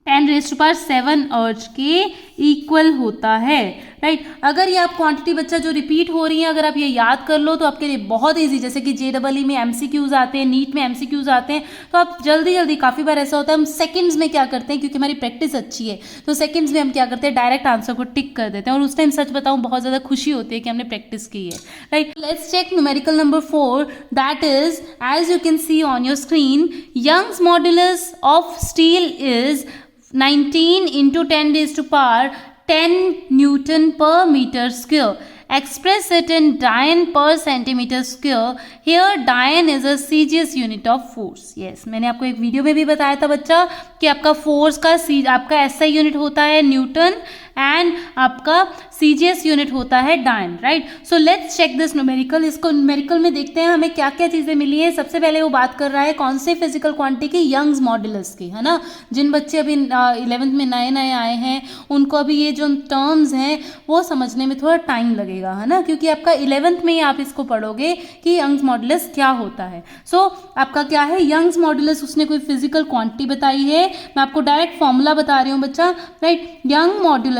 10⁻7 अर्ज के इक्वल होता है, राइट। अगर ये आप क्वांटिटी बच्चा जो रिपीट हो रही है अगर आप ये याद कर लो तो आपके लिए बहुत इजी, जैसे कि JEE में MCQs आते हैं, नीट में MCQs आते हैं, तो आप जल्दी जल्दी, काफ़ी बार ऐसा होता है हम सेकंड्स में क्या करते हैं, क्योंकि हमारी प्रैक्टिस अच्छी है तो सेकंड्स में हम क्या करते हैं डायरेक्ट आंसर को टिक कर देते हैं, और उस टाइम सच बताऊँ बहुत ज़्यादा खुशी होती है कि हमने प्रैक्टिस की है, right. Let's check numerical number 4, that is as you can see on your screen, Young's modulus of steel is 19 into 10⁻10 Newton per meter square. Express it in Dian per centimeter square. Here Dian is a CGS unit of force. Yes, मैंने आपको एक video में भी बताया था बच्चा कि आपका फोर्स का आपका SI यूनिट होता है न्यूटन एंड आपका CGS यूनिट होता है dyne, right. So let's check this numerical. इसको न्यूमेरिकल में देखते हैं हमें क्या क्या चीज़ें मिली है। सबसे पहले वो बात कर रहा है कौन से फिजिकल क्वांटिटी की, यंग्स मॉड्यूलस की, है ना। जिन बच्चे अभी 11th में नए नए आए हैं उनको अभी ये जो टर्म्स हैं वो समझने में थोड़ा टाइम लगेगा, है ना, क्योंकि आपका 11th में ही आप इसको पढ़ोगे कि यंग्स मॉड्यूलस क्या होता है। सो आपका क्या है यंग्स मॉड्यूलस, उसने कोई फिजिकल क्वांटिटी बताई है, मैं आपको डायरेक्ट फॉर्मूला बता रही हूँ बच्चा, राइट। यंग मॉड्यूलस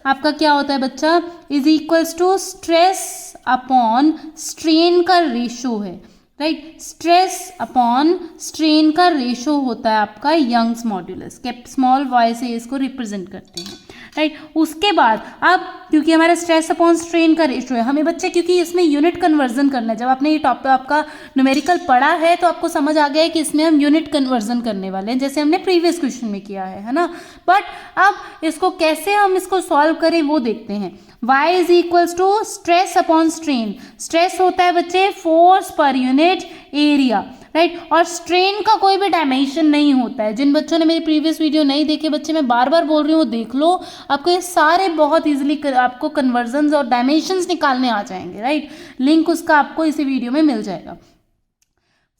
आपका क्या होता है बच्चा, is equals to stress upon strain का रेशो है, राइट। स्ट्रेस अपॉन स्ट्रेन का रेशो होता है आपका यंग्स मॉड्यूलस, स्मॉल y से इसको रिप्रेजेंट करते हैं, राइट। उसके बाद अब क्योंकि हमारा स्ट्रेस अपॉन स्ट्रेन का रेशो है, हमें बच्चे क्योंकि इसमें यूनिट कन्वर्जन करना है, जब आपने ये टॉपिक आपका न्यूमेरिकल पढ़ा है तो आपको समझ आ गया है कि इसमें हम यूनिट कन्वर्जन करने वाले हैं, जैसे हमने प्रीवियस क्वेश्चन में किया है ना। बट अब इसको कैसे हम इसको सॉल्व करें वो देखते हैं। y is equals to stress upon strain, stress होता है बच्चे force per unit area, right. और स्ट्रेन का कोई भी डायमेंशन नहीं होता है। जिन बच्चों ने मेरी प्रीवियस वीडियो नहीं देखे बच्चे, मैं बार बार बोल रही हूँ देख लो, आपको ये सारे बहुत ईजिली आपको कन्वर्जन्स और डायमेंशंस निकालने आ जाएंगे, राइट। लिंक उसका आपको इसी वीडियो में मिल जाएगा।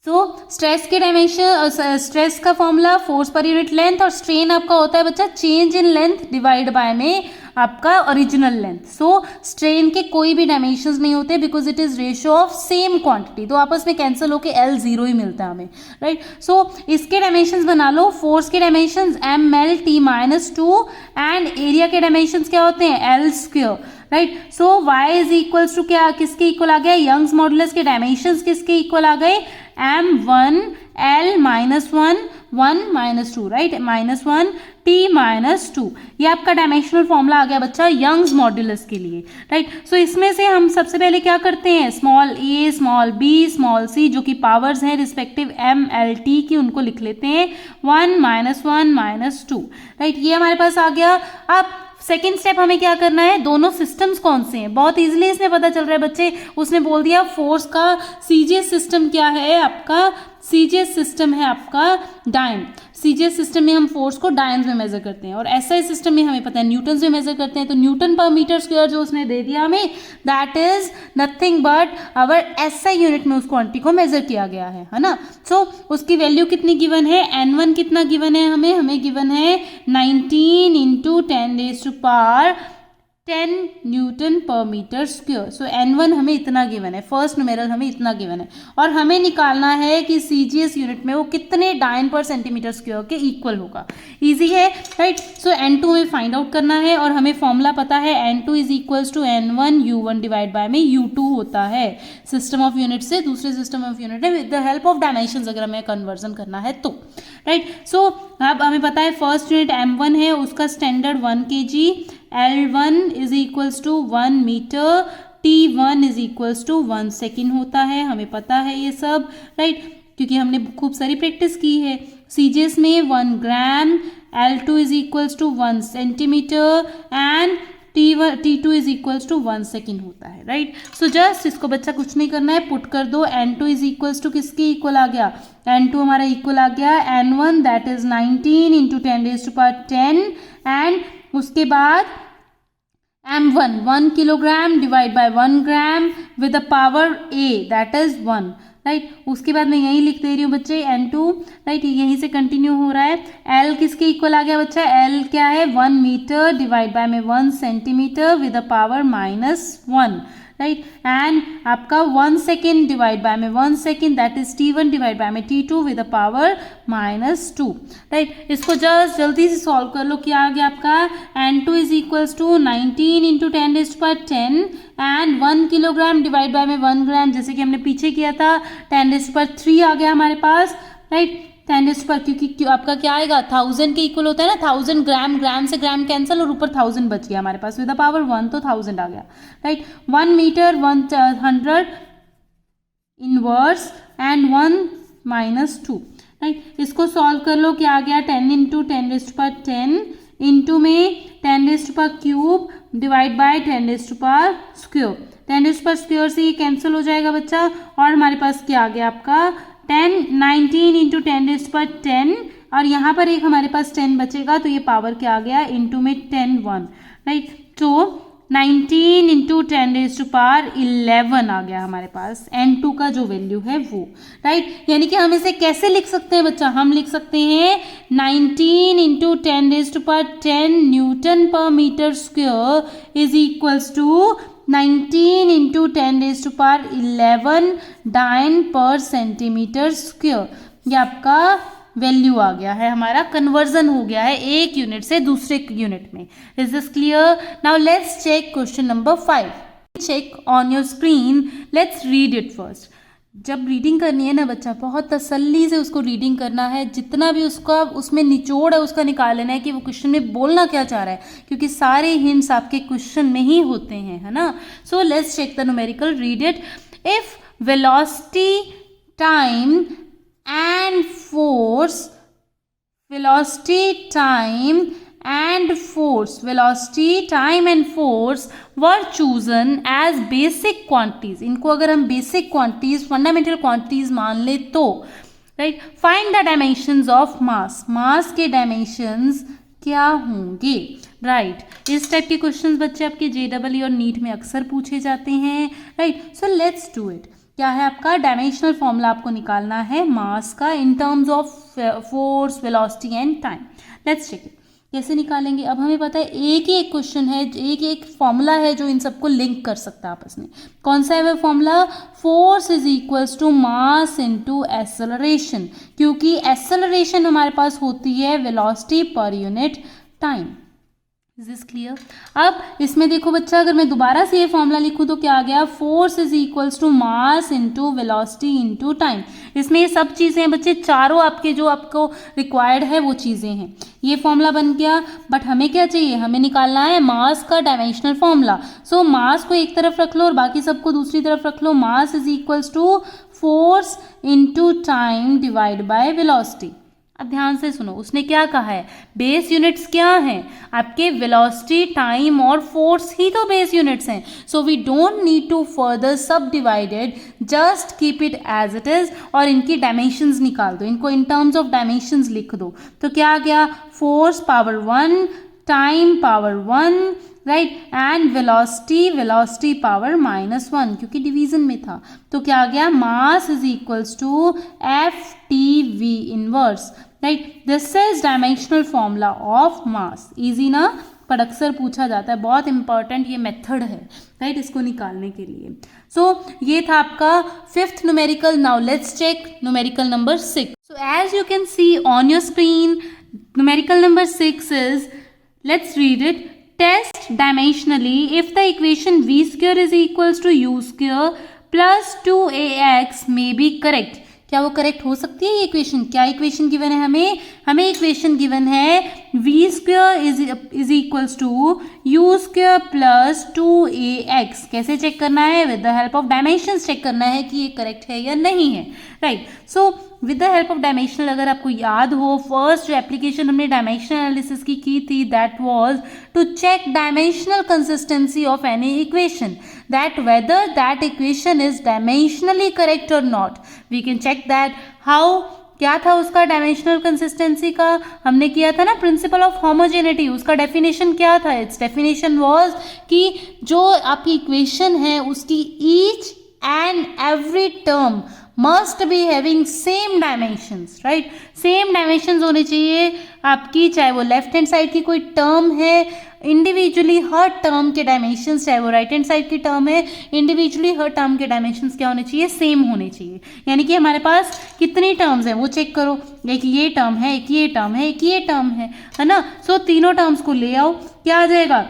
स्ट्रेस के डायमेंशन, स्ट्रेस का formula force per unit length, और स्ट्रेन आपका होता है बच्चा change in length divide by में आपका ओरिजिनल लेंथ। स्ट्रेन के कोई भी डायमेंशंस नहीं होते because it is ratio of same quantity, तो आपस में कैंसिल होके L 0 ही मिलता है हमें, राइट। इसके डायमेंशंस बना लो। फोर्स के डायमेंशंस ML_T-2 एंड एरिया के डायमेंशंस क्या होते हैं L², right. y is equals to क्या, किसके इक्वल आ गया, यंग्स मॉडुलस के डायमेंशंस किसके इक्वल आ गए, M1 L-1 1 - 2, राइट, -1 T-2। ये आपका डायमेंशनल फॉर्मूला आ गया बच्चा यंग्स मॉड्यूलस के लिए, राइट। इसमें से हम सबसे पहले क्या करते हैं, small a, small b, small c जो कि पावर्स हैं रिस्पेक्टिव M, L, T की, उनको लिख लेते हैं 1 -1 -2, राइट। ये हमारे पास आ गया। अब सेकेंड स्टेप हमें क्या करना है, दोनों सिस्टम्स कौन से हैं, बहुत इजीली इसमें पता चल रहा है बच्चे। उसने बोल दिया फोर्स का सीजीएस सिस्टम क्या है आपका, सीजीएस सिस्टम है आपका डायन। सीजीएस सिस्टम में हम फोर्स को डायन्स में मेजर करते हैं, और एसआई सिस्टम में हमें पता है न्यूटन्स में मेजर करते हैं। तो न्यूटन पर मीटर स्क्वायर जो उसने दे दिया हमें, that is nothing but our SI unit में उस क्वांटिटी को मेजर किया गया है ना। उसकी वैल्यू कितनी गिवन है, N1 कितना गिवन है हमें गिवन है 19 × 10⁻10 newton per metre square. N1 हमें इतना गिवन है, फर्स्ट न्यूमेरल हमें इतना गिवन है, और हमें निकालना है कि सीजीएस यूनिट में वो कितने डायन पर सेंटीमीटर स्क्वायर के इक्वल होगा। इजी है, राइट। N2 में फाइंड आउट करना है, और हमें फॉर्मूला पता है N2 is equals to N1 U1 divide by में U2 होता है। सिस्टम ऑफ यूनिट से दूसरे सिस्टम ऑफ यूनिट में with the help of dimension अगर हमें कन्वर्जन करना है तो, राइट। अब हमें पता है फर्स्ट यूनिट M1 है, उसका standard 1 kg, L1 is equals to 1 metre, T1 is equals to 1 second होता है, हमें पता है ये सब, राइट, क्योंकि हमने खूब सारी प्रैक्टिस की है। सीजीएस में 1 gram, L2 is equals to 1 centimetre and T2 is equals to 1 second होता है, राइट। जस्ट इसको बच्चा कुछ नहीं करना है, पुट कर दो। N2 इज इक्वल्स टू किसके इक्वल आ गया, N2 हमारा इक्वल आ गया N1 दैट इज 19 × 10⁻10 एंड उसके बाद M1 1 kilogram divide bye 1 gram with the power A that is 1, right. उसके बाद मैं यही लिख दे रही हूँ बच्चे N2, राइट, यहीं से कंटिन्यू हो रहा है। L किसके इक्वल आ गया बच्चा, L क्या है 1 मीटर डिवाइड बाय में 1 centimetre with the power -1, right. And आपका 1 सेकेंड डिवाइड बाय में 1 second that is T1 divide by में T2 with the power -2, right. इसको जस्ट जल्दी से सॉल्व कर लो। क्या आ गया आपका, N2 is equals to 19 × 10⁻10 and 1 kilogram divide by में 1 ग्राम, जैसे कि हमने पीछे किया था 10⁻3 आ गया हमारे पास, राइट। 10 पर क्योंकि आपका क्या आएगा 1000 के इक्वल होता है ना, 1000 ग्राम, ग्राम से ग्राम कैंसिल और ऊपर 1000 बच गया हमारे पास विद द पावर 1, तो 1000 आ गया, right. 1 metre 100 inverse and 1 - 2, right. इसको सॉल्व कर लो। क्या आ गया 10 × 10⁻10 इंटू में 10⁻³ डिवाइड बाय 10⁻²। 10⁻² से ये कैंसिल हो जाएगा बच्चा, और हमारे पास क्या आ गया आपका 19 × 10⁻10, और यहाँ पर एक हमारे पास 10 बचेगा, तो ये पावर क्या आ गया इंटू में 10 1, राइट। तो 19 × 10⁻11 आ गया हमारे पास N2 का जो वैल्यू है वो, राइट। यानी कि हम इसे कैसे लिख सकते हैं बच्चा, हम लिख सकते हैं 19 × 10⁻10 newton per metre square is equals to 19 × 10⁻11 डायन पर सेंटीमीटर स्क्वायर। ये आपका वैल्यू आ गया है, हमारा कन्वर्जन हो गया है एक यूनिट से दूसरे यूनिट में। Is this clear? Now let's check question number 5। Check on your screen, let's read it first. जब रीडिंग करनी है ना बच्चा, बहुत तसल्ली से उसको रीडिंग करना है, जितना भी उसका उसमें निचोड़ है उसका निकाल लेना है कि वो क्वेश्चन में बोलना क्या चाह रहा है, क्योंकि सारे हिंट्स आपके क्वेश्चन में ही होते हैं, है ना। So let's check the numerical, read it. If velocity, time and force, velocity, time and force, velocity, time and force were chosen as basic quantities. इनको अगर हम basic quantities, fundamental quantities मान ले तो, right? Find the dimensions of mass. mass के dimensions क्या होंगे, right? इस टाइप के क्वेश्चंस बच्चे आपके JEE और नीट में अक्सर पूछे जाते हैं, right? So let's do it. क्या है आपका डायमेंशनल फॉर्मूला? आपको निकालना है मास का in terms of force, velocity and time. Let's check it. कैसे निकालेंगे? अब हमें पता है एक ही एक क्वेश्चन है, एक एक फॉर्मूला है जो इन सबको लिंक कर सकता है आपस में. कौन सा है वह formula? Force is equals to mass into acceleration, क्योंकि एक्सेलरेशन हमारे पास होती है velocity per unit time. Is this clear? अब इसमें देखो बच्चा, अगर मैं दोबारा से ये फॉर्मूला लिखूँ तो क्या आ गया? Force is equals to mass into velocity into time. इसमें ये सब चीज़ें हैं बच्चे, चारों आपके जो आपको रिक्वायर्ड है वो चीज़ें हैं. ये फॉर्मूला बन गया. बट हमें क्या चाहिए? हमें निकालना है मास का डायमेंशनल फॉर्मूला. सो मास को एक तरफ रख लो और बाकी सबको दूसरी तरफ रख लो. Mass is equals to force into time divide by velocity. अब ध्यान से सुनो, उसने क्या कहा है? बेस यूनिट्स क्या हैं? आपके वेलोसिटी, टाइम और फोर्स ही तो बेस यूनिट्स हैं. So we don't need to further subdivided, just keep it as it is और इनकी डायमेंशंस निकाल दो. इनको इन टर्म्स ऑफ डायमेंशंस लिख दो. तो क्या आ गया? Force power 1, time power 1, right, and velocity power -1, क्योंकि डिवीजन में था. तो क्या आ गया? Mass is equals to FTV inverse, right. This is dimensional formula of mass. Easy ना? पर अक्सर पूछा जाता है, बहुत इंपॉर्टेंट ये मेथड है, राइट, इसको निकालने के लिए. सो ये था आपका fifth numerical. Now let's check numerical number 6. So as you can see on your screen, numerical number 6 is, let's read it. Test dimensionally if the equation v square is equals to u square plus 2ax may be correct. क्या वो correct हो सकती है ये equation? क्या equation given है हमें equation given है v square is equals to u square plus 2ax. कैसे चेक करना है? With the help of dimensions check करना है कि ये करेक्ट है या नहीं है, right. So with the help of dimensional, अगर आपको याद हो, फर्स्ट जो एप्लीकेशन हमने डायमेंशनल एनालिसिस की थी, that was to check dimensional consistency of any equation, that whether that equation is dimensionally correct or not. We can check that. How? क्या था उसका डायमेंशनल कंसिस्टेंसी का? हमने किया था ना प्रिंसिपल ऑफ होमोजेनिटी. उसका डेफिनेशन क्या था? इट्स डेफिनेशन वाज कि जो आपकी इक्वेशन है उसकी each and every term must be having same dimensions, right. Same dimensions होने चाहिए आपकी, चाहे वो लेफ्ट हैंड साइड की कोई टर्म है, इंडिविजुअली हर टर्म के डायमेंशंस, चाहे वो राइट हैंड साइड की टर्म है, इंडिविजुअली हर टर्म के डायमेंशंस क्या होने चाहिए? सेम होने चाहिए. यानी कि हमारे पास कितनी टर्म्स हैं वो चेक करो. एक ये टर्म है, एक ये टर्म है, एक ये टर्म है ना. सो तीनों टर्म्स को ले आओ. क्या आ जाएगा?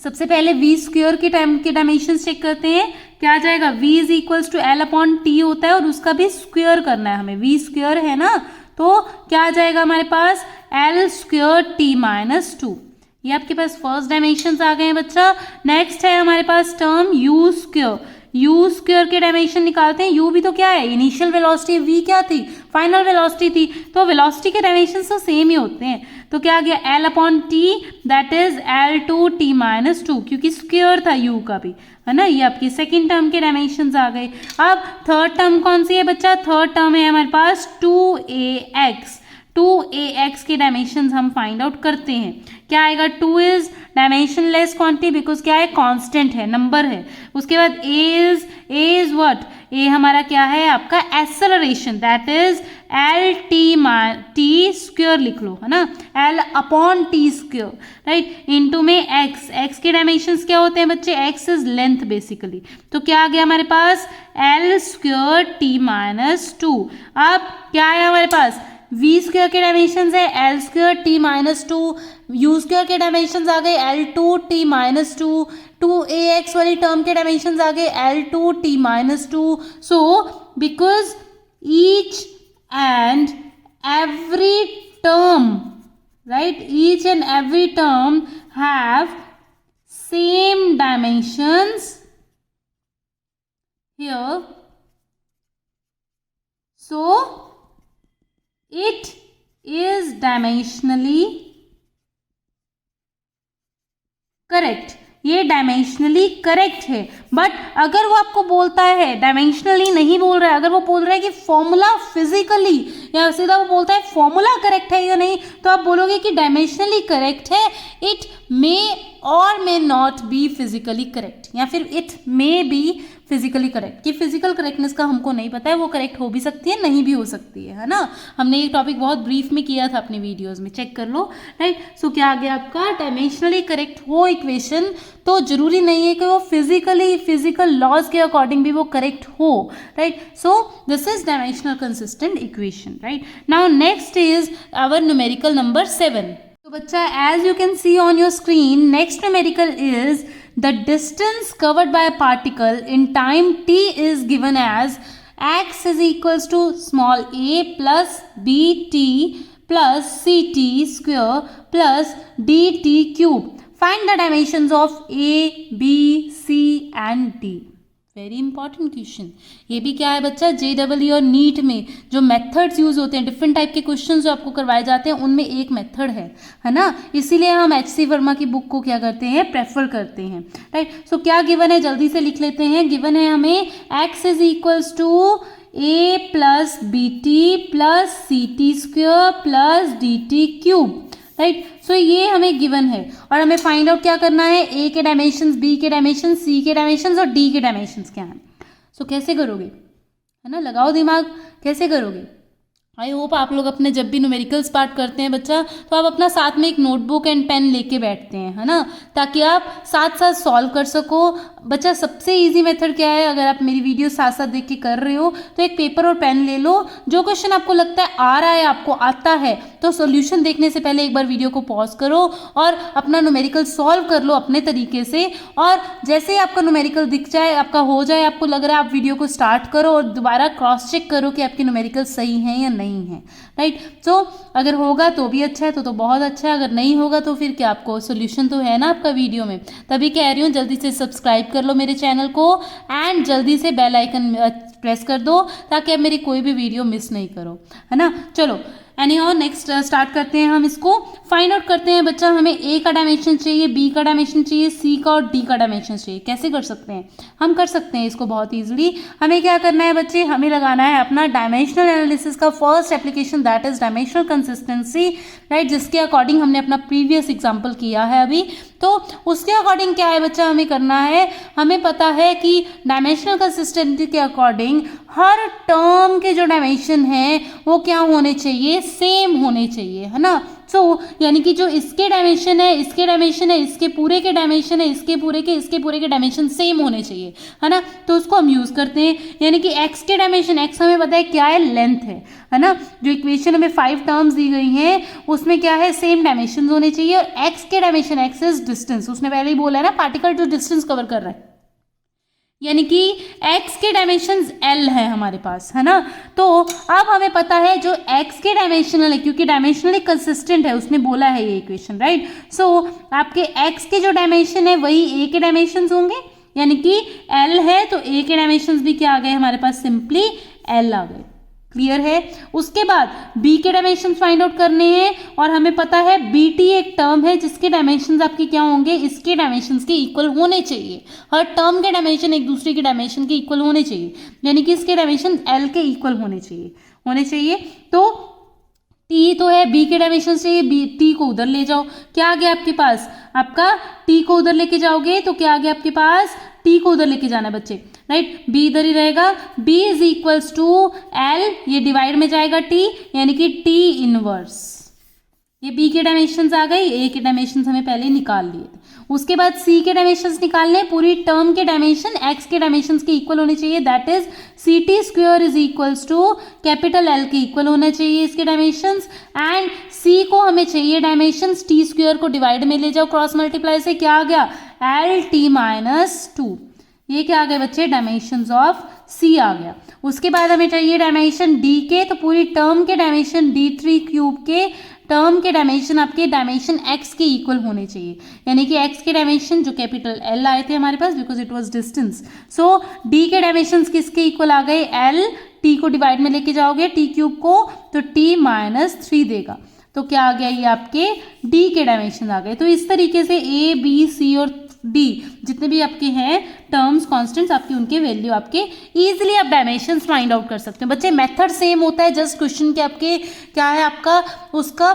सबसे पहले v स्क्वायर के टाइम के डायमेंशंस चेक करते हैं. क्या आ जाएगा? v is equals to L/T होता है और उसका भी स्क्वायर करना है हमें. v स्क्वायर है ना, तो क्या आ जाएगा हमारे पास? L²T-2. ये आपके पास फर्स्ट डायमेंशंस आ गए हैं बच्चा. नेक्स्ट है हमारे पास term u square. u square के डायमेंशन निकालते हैं. u भी तो क्या है? Initial velocity. v क्या थी? फाइनल वेलोसिटी थी. तो वेलोसिटी के डायमेंशन तो सेम ही होते हैं. तो क्या आ गया? L/T, दैट इज L2T-2, क्योंकि स्क्वायर था u का भी, है ना. ये आपकी सेकेंड टर्म के डायमेंशंस आ गए. अब थर्ड टर्म कौन सी है बच्चा? थर्ड टर्म है हमारे पास 2ax. 2ax के डायमेंशंस हम फाइंड आउट करते हैं. क्या आएगा? 2 इज डायमेंशनलेस क्वांटिटी, बिकॉज क्या है? कांस्टेंट है, नंबर है. उसके बाद a इज व्हाट? a हमारा क्या है? आपका acceleration, that is L/T square लिख लो, है ना. L/T स्क्वायर, राइट, इनटू में x के डायमेंशंस क्या होते हैं बच्चे? x is length basically. तो क्या आ गया हमारे पास? L²T-2. अब क्या आया हमारे पास? v स्क्वायर के डायमेंशंस है L²T-2. u स्क्वायर के डायमेंशंस आ गए L2T-2. 2ax वाली टर्म के डायमेंशंस आ गए L2T-2. So because each and every term, right, each and every term have same dimensions here, so it is dimensionally correct, ये डायमेंशनली करेक्ट है। But अगर वो आपको बोलता है, डायमेंशनली नहीं बोल रहा है, अगर वो बोल रहा है कि फॉर्मूला फिजिकली, या सीधा वो बोलता है फॉर्मूला करेक्ट है या नहीं, तो आप बोलोगे कि डायमेंशनली करेक्ट है, इट मे और may not be physically correct, या फिर it may be physically correct. कि फिजिकल करेक्टनेस का हमको नहीं पता है, वो करेक्ट हो भी सकती है, नहीं भी हो सकती है ना। हमने ये टॉपिक बहुत ब्रीफ में किया था अपने वीडियोस में, चेक कर लो, राइट। सो क्या आ गया आपका, डायमेंशनली करेक्ट हो इक्वेशन तो जरूरी नहीं है कि वो फिजिकल लॉज के अकॉर्डिंग भी वो करेक्ट हो, right. So this is dimensional consistent equation, right. Now next is our numerical number 7। तो बच्चा, as you can see on your screen, next numerical is the distance covered by a particle in time t is given as x is equals to small a plus bt plus ct square plus dt cube. Find the dimensions of a, b, c and d. Very important question. ये भी क्या है बच्चा, JEE और NEET में जो methods use होते हैं, डिफरेंट टाइप के क्वेश्चंस जो आपको करवाए जाते हैं, उनमें एक मेथड है ना। इसीलिए हम HC वर्मा की बुक को क्या करते हैं, प्रेफर करते हैं, राइट। सो क्या गिवन है, जल्दी से लिख लेते हैं। गिवन है हमें x is equals to a plus B T plus C T square plus D T cube, right. So ये हमें गिवन है और हमें फाइंड आउट क्या करना है, ए के डायमेंशंस, बी के डायमेंशंस, सी के डायमेंशंस और डी के डायमेंशंस क्या हैं। सो कैसे करोगे, है ना, लगाओ दिमाग, कैसे करोगे। आई होप आप लोग अपने जब भी न्यूमेरिकल्स पार्ट करते हैं बच्चा, तो आप अपना साथ में एक नोटबुक एंड पेन लेके बैठते हैं, है ना, ताकि आप साथ साथ सॉल्व कर सको। बच्चा, सबसे इजी मेथड क्या है, अगर आप मेरी वीडियो साथ साथ देख के कर रहे हो तो एक पेपर और पेन ले लो, जो क्वेश्चन आपको लगता है आ रहा है, आपको आता है, तो सॉल्यूशन देखने से पहले एक बार वीडियो को पॉज करो और अपना न्यूमेरिकल सॉल्व कर लो अपने तरीके से। और जैसे ही आपका न्यूमेरिकल दिख जाए, आपका हो जाए, आपको लग रहा है, आप वीडियो को स्टार्ट करो और दोबारा क्रॉस चेक करो कि आपके न्यूमेरिकल सही हैं या नहीं है, राइट। सो अगर होगा तो भी अच्छा है, तो बहुत अच्छा है, अगर नहीं होगा तो फिर क्या, आपको सॉल्यूशन तो है ना आपका वीडियो में। तभी कह रही हूँ, जल्दी से सब्सक्राइब कर लो मेरे चैनल को एंड जल्दी से बेल आइकन प्रेस कर दो ताकि आप मेरी कोई भी वीडियो मिस नहीं करो, है ना। चलो एनीहाउ नेक्स्ट स्टार्ट करते हैं। हम इसको फाइंड आउट करते हैं बच्चा। हमें ए का डायमेंशन चाहिए, बी का डायमेंशन चाहिए, सी का और डी का डायमेंशन चाहिए। कैसे कर सकते हैं, हम कर सकते हैं इसको बहुत ईजिली। हमें क्या करना है बच्चे, हमें लगाना है अपना डायमेंशनल एनालिसिस का first application, that is dimensional consistency, right, जिसके अकॉर्डिंग हमने अपना प्रीवियस एग्जाम्पल किया है अभी। तो उसके अकॉर्डिंग क्या है बच्चा, हमें करना है, हमें पता है कि डायमेंशनल कंसिस्टेंसी के अकॉर्डिंग हर टर्म के जो डायमेंशन है वो क्या होने चाहिए, सेम होने चाहिए, है ना। सो यानी कि जो इसके डायमेंशन है, इसके डायमेंशन है, इसके पूरे के डायमेंशन है, इसके पूरे के डायमेंशन सेम होने चाहिए, है ना। तो उसको हम यूज करते हैं, यानी कि x के डायमेंशन, x हमें पता है क्या है, लेंथ है ना। जो इक्वेशन हमें 5 टर्म्स दी गई हैं उसमें क्या है, सेम डायमेंशन होने चाहिए। और x के डायमेंशन, x इज डिस्टेंस, उसने पहले ही बोला है ना, पार्टिकल जो डिस्टेंस कवर कर रहा है, यानी कि x के डायमेंशंस l है हमारे पास, है ना। तो अब हमें पता है जो x के डायमेंशनल है, क्योंकि डायमेंशनली कंसिस्टेंट है, उसने बोला है ये इक्वेशन, राइट। सो आपके x के जो डायमेंशन है वही a के डायमेंशंस होंगे, यानी कि l है तो a के डायमेंशंस भी क्या आ गए हमारे पास, सिंपली l आ गए। क्लियर है। उसके बाद b के डायमेंशन फाइंड आउट करने हैं और हमें पता है bt एक टर्म है जिसके डायमेंशंस आपके क्या होंगे, इसके डायमेंशंस के इक्वल होने चाहिए। हर टर्म के डायमेंशन एक दूसरे के डायमेंशन के इक्वल होने चाहिए, यानी कि इसके डायमेंशन l के इक्वल होने चाहिए। तो t तो है, b के डायमेंशन चाहिए, t को उधर ले जाओ, क्या आ गया आपके पास, आपका t को उधर लेके जाओगे तो क्या आ गया आपके पास, t को उधर लेके जाना है बच्चे, राइट। b इधर ही रहेगा, b is equals to l, ये डिवाइड में जाएगा t, यानी कि t इनवर्स। ये b के डायमेंशंस आ गए, a के डायमेंशंस हमें पहले निकाल लिए थे। उसके बाद c के डायमेंशंस निकालने, पूरी टर्म के डायमेंशन x के डायमेंशंस के इक्वल होने चाहिए, that is c T square is equals to capital L के इक्वल होने चाहिए इसके डायमेंशंस। एंड c को हमें चाहिए डायमेंशंस, t स्क्वेयर को डिवाइड में ले जाओ क्रॉस मल्टीप्लाई से, क्या आ गया, एल टी माइनस 2। ये क्या आ गए बच्चे, डायमेंशंस ऑफ c आ गया। उसके बाद हमें चाहिए डायमेंशन d के, तो पूरी टर्म के डायमेंशन d3 क्यूब के टर्म के डायमेंशन आपके डायमेंशन x के इक्वल होने चाहिए, यानी कि x के डायमेंशन जो कैपिटल L आए थे हमारे पास because it was distance. So d के डायमेंशन किसके इक्वल आ गए, L, t को डिवाइड में लेके जाओगे t क्यूब को तो t माइनस 3 देगा। तो क्या आ गया, ये आपके डी के डायमेंशन आ गए। तो इस तरीके से ए बी सी और डी जितने भी आपके हैं टर्म्स कॉन्स्टेंट्स आपके, उनके वैल्यू आपके इजीली आप डायमेंशंस फाइंड आउट कर सकते हैं। बच्चे मेथड सेम होता है, जस्ट क्वेश्चन के आपके क्या है आपका उसका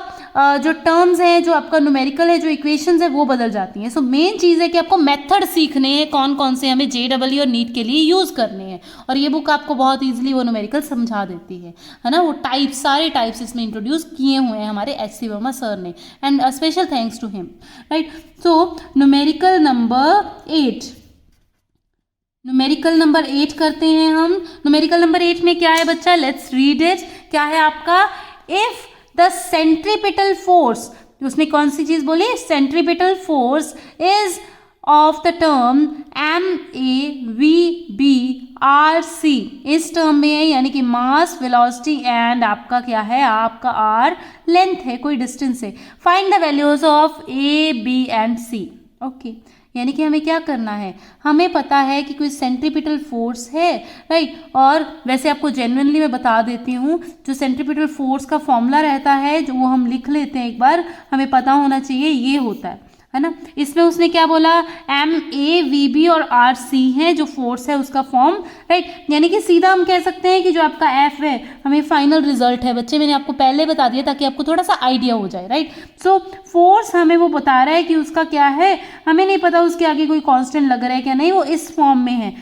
जो टर्म्स हैं, जो आपका न्यूमेरिकल है, जो इक्वेशंस है वो बदल जाती हैं। सो मेन चीज़ है कि आपको मेथड सीखने हैं कौन कौन से हमें JEE और नीट के लिए यूज़ करने हैं, और ये बुक आपको बहुत ईजिली वो न्यूमेरिकल समझा देती है ना। वो टाइप्स सारे टाइप्स इसमें इंट्रोड्यूस किए हुए हैं हमारे HC वर्मा सर ने, and special thanks to him, right. So numerical number 8, numerical number 8 करते हैं हम। न्यूमेरिकल नंबर 8 में क्या है बच्चा, लेट्स रीड इट। क्या है आपका, इफ द सेंट्रीपिटल फोर्स, उसने कौन सी चीज बोली, centripetal force is of the term MAVBRC, इस टर्म में है, यानी कि मास, वेलोसिटी एंड आपका क्या है, आपका R लेंथ है, कोई डिस्टेंस है। Find the values of A, B and C। Okay, यानी कि हमें क्या करना है, हमें पता है कि कोई सेंट्रीपिटल फोर्स है, राइट। और वैसे आपको जेन्युइनली मैं बता देती हूँ, जो सेंट्रीपिटल फोर्स का फॉर्मूला रहता है, जो वो हम लिख लेते हैं एक बार, हमें पता होना चाहिए, ये होता है ना। इसमें उसने क्या बोला, MAVB और RC है जो फोर्स है उसका फॉर्म, राइट। यानी कि सीधा हम कह सकते हैं कि जो आपका F है हमें फाइनल रिजल्ट है। बच्चे मैंने आपको पहले बता दिया ताकि आपको थोड़ा सा आइडिया हो जाए, राइट। सो फोर्स हमें वो बता रहा है कि उसका क्या है, हमें नहीं पता उसके आगे कोई कांस्टेंट लग रहा है क्या नहीं, वो इस फॉर्म में है,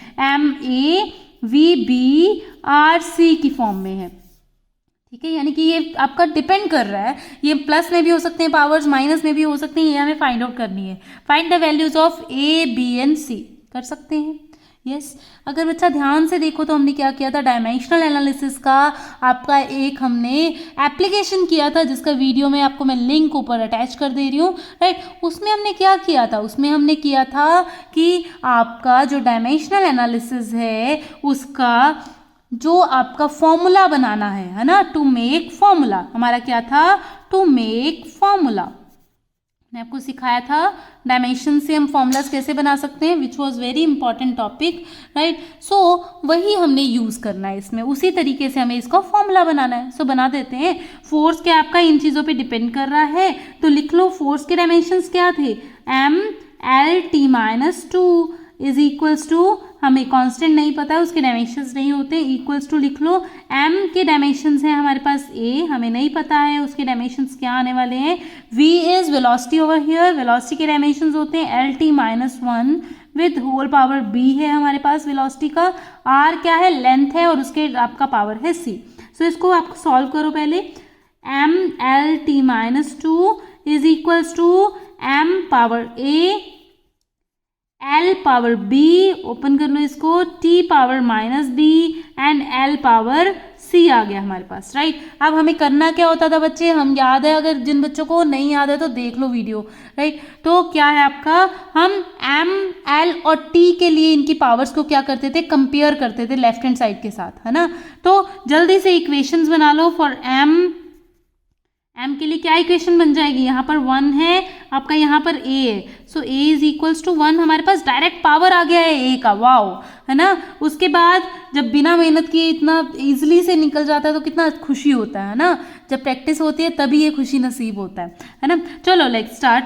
MAVBRC की फॉर्म में है, ठीक है। यानी कि ये आपका डिपेंड कर रहा है, ये प्लस में भी हो सकते हैं पावर्स, माइनस में भी हो सकते हैं, ये हमें फाइंड आउट करनी है। Find the values of A, B and C, कर सकते हैं, यस। अगर बच्चा ध्यान से देखो तो हमने क्या किया था, डायमेंशनल एनालिसिस का आपका एक हमने एप्लीकेशन किया था, जिसका वीडियो में आपको मैं लिंक ऊपर अटैच कर दे रही हूँ, राइट। उसमें हमने क्या किया था, उसमें हमने किया था कि आपका जो डायमेंशनल एनालिसिस है उसका जो आपका फॉर्मूला बनाना है ना, टू मेक फॉर्मूला, हमारा क्या था, टू मेक फॉर्मूला। मैंने आपको सिखाया था डायमेंशन से हम फॉर्मूलाज कैसे बना सकते हैं, which was very important topic, right. So वही हमने यूज़ करना है इसमें, उसी तरीके से हमें इसका फॉर्मूला बनाना है। सो बना देते हैं। फोर्स क्या आपका इन चीज़ों पे डिपेंड कर रहा है, तो लिख लो फोर्स के डायमेंशंस क्या थे, MLT-2 इज इक्वल्स टू, हमें कांस्टेंट नहीं पता है, उसके डायमेंशंस नहीं होते, इक्वल्स टू लिख लो। m के डायमेंशंस हैं हमारे पास a, हमें नहीं पता है उसके डायमेंशंस क्या आने वाले हैं। v is velocity over here, velocity के डायमेंशंस होते हैं LT-1 with whole power b है हमारे पास वेलोसिटी का। r क्या है, लेंथ है, और उसके आपका पावर है c। सो इसको आप सॉल्व करो पहले। MLT-2 is equals to m power a, L power B, open कर लो इसको, T power -B and L power C आ गया हमारे पास, राइट। अब हमें करना क्या होता था बच्चे, हम याद है, अगर जिन बच्चों को नहीं याद है तो देख लो वीडियो, राइट। तो क्या है आपका, हम M, L और T के लिए इनकी पावर्स को क्या करते थे, कंपेयर करते थे लेफ्ट हैंड साइड के साथ, है ना। तो जल्दी से इक्वेशंस बना लो फॉर M के लिए क्या इक्वेशन बन जाएगी, यहाँ पर 1 है आपका, यहाँ पर a है, सो a इज इक्वल्स टू 1, हमारे पास डायरेक्ट पावर आ गया है a का, वाओ, है ना। उसके बाद जब बिना मेहनत किए इतना इजीली से निकल जाता है तो कितना खुशी होता है ना, जब प्रैक्टिस होती है तभी ये खुशी नसीब होता है ना। चलो लेट्स स्टार्ट।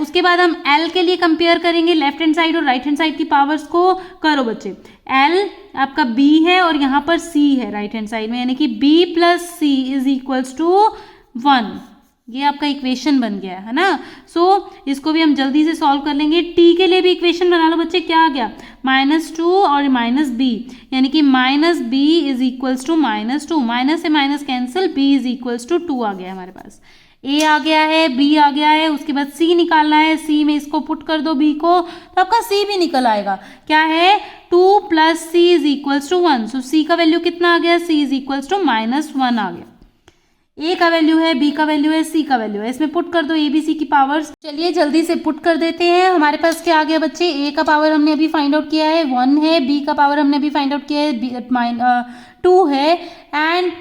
उसके बाद हम l के लिए कंपेयर करेंगे लेफ्ट हैंड साइड और राइट हैंड साइड की पावर्स को। करो बच्चे, l आपका b है और यहाँ पर c है राइट हैंड साइड में, यानी कि b plus c is equals to 1, ये आपका इक्वेशन बन गया है ना। सो इसको भी हम जल्दी से सॉल्व कर लेंगे। t के लिए भी इक्वेशन बना लो बच्चे, क्या आ गया, -2 और -b, यानी कि -b is equals to -2, minus से minus cancel, b is equals to 2 आ गया हमारे पास। a आ गया है, b आ गया है, उसके बाद c निकालना है, c में इसको पुट कर दो b को, तो आपका c भी निकल आएगा, क्या है, 2 + c is equals to 1। So c का वैल्यू कितना आ गया, c इज इक्वल्स टू -1 आ गया। a का वैल्यू है, b का वैल्यू है, c का वैल्यू है, इसमें पुट कर दो a b c की पावर्स। चलिए जल्दी से पुट कर देते हैं। हमारे पास क्या आ गया बच्चे, a का पावर हमने अभी फाइंड आउट किया है 1 है, b का पावर हमने अभी फाइंड आउट किया है 2 है, एंड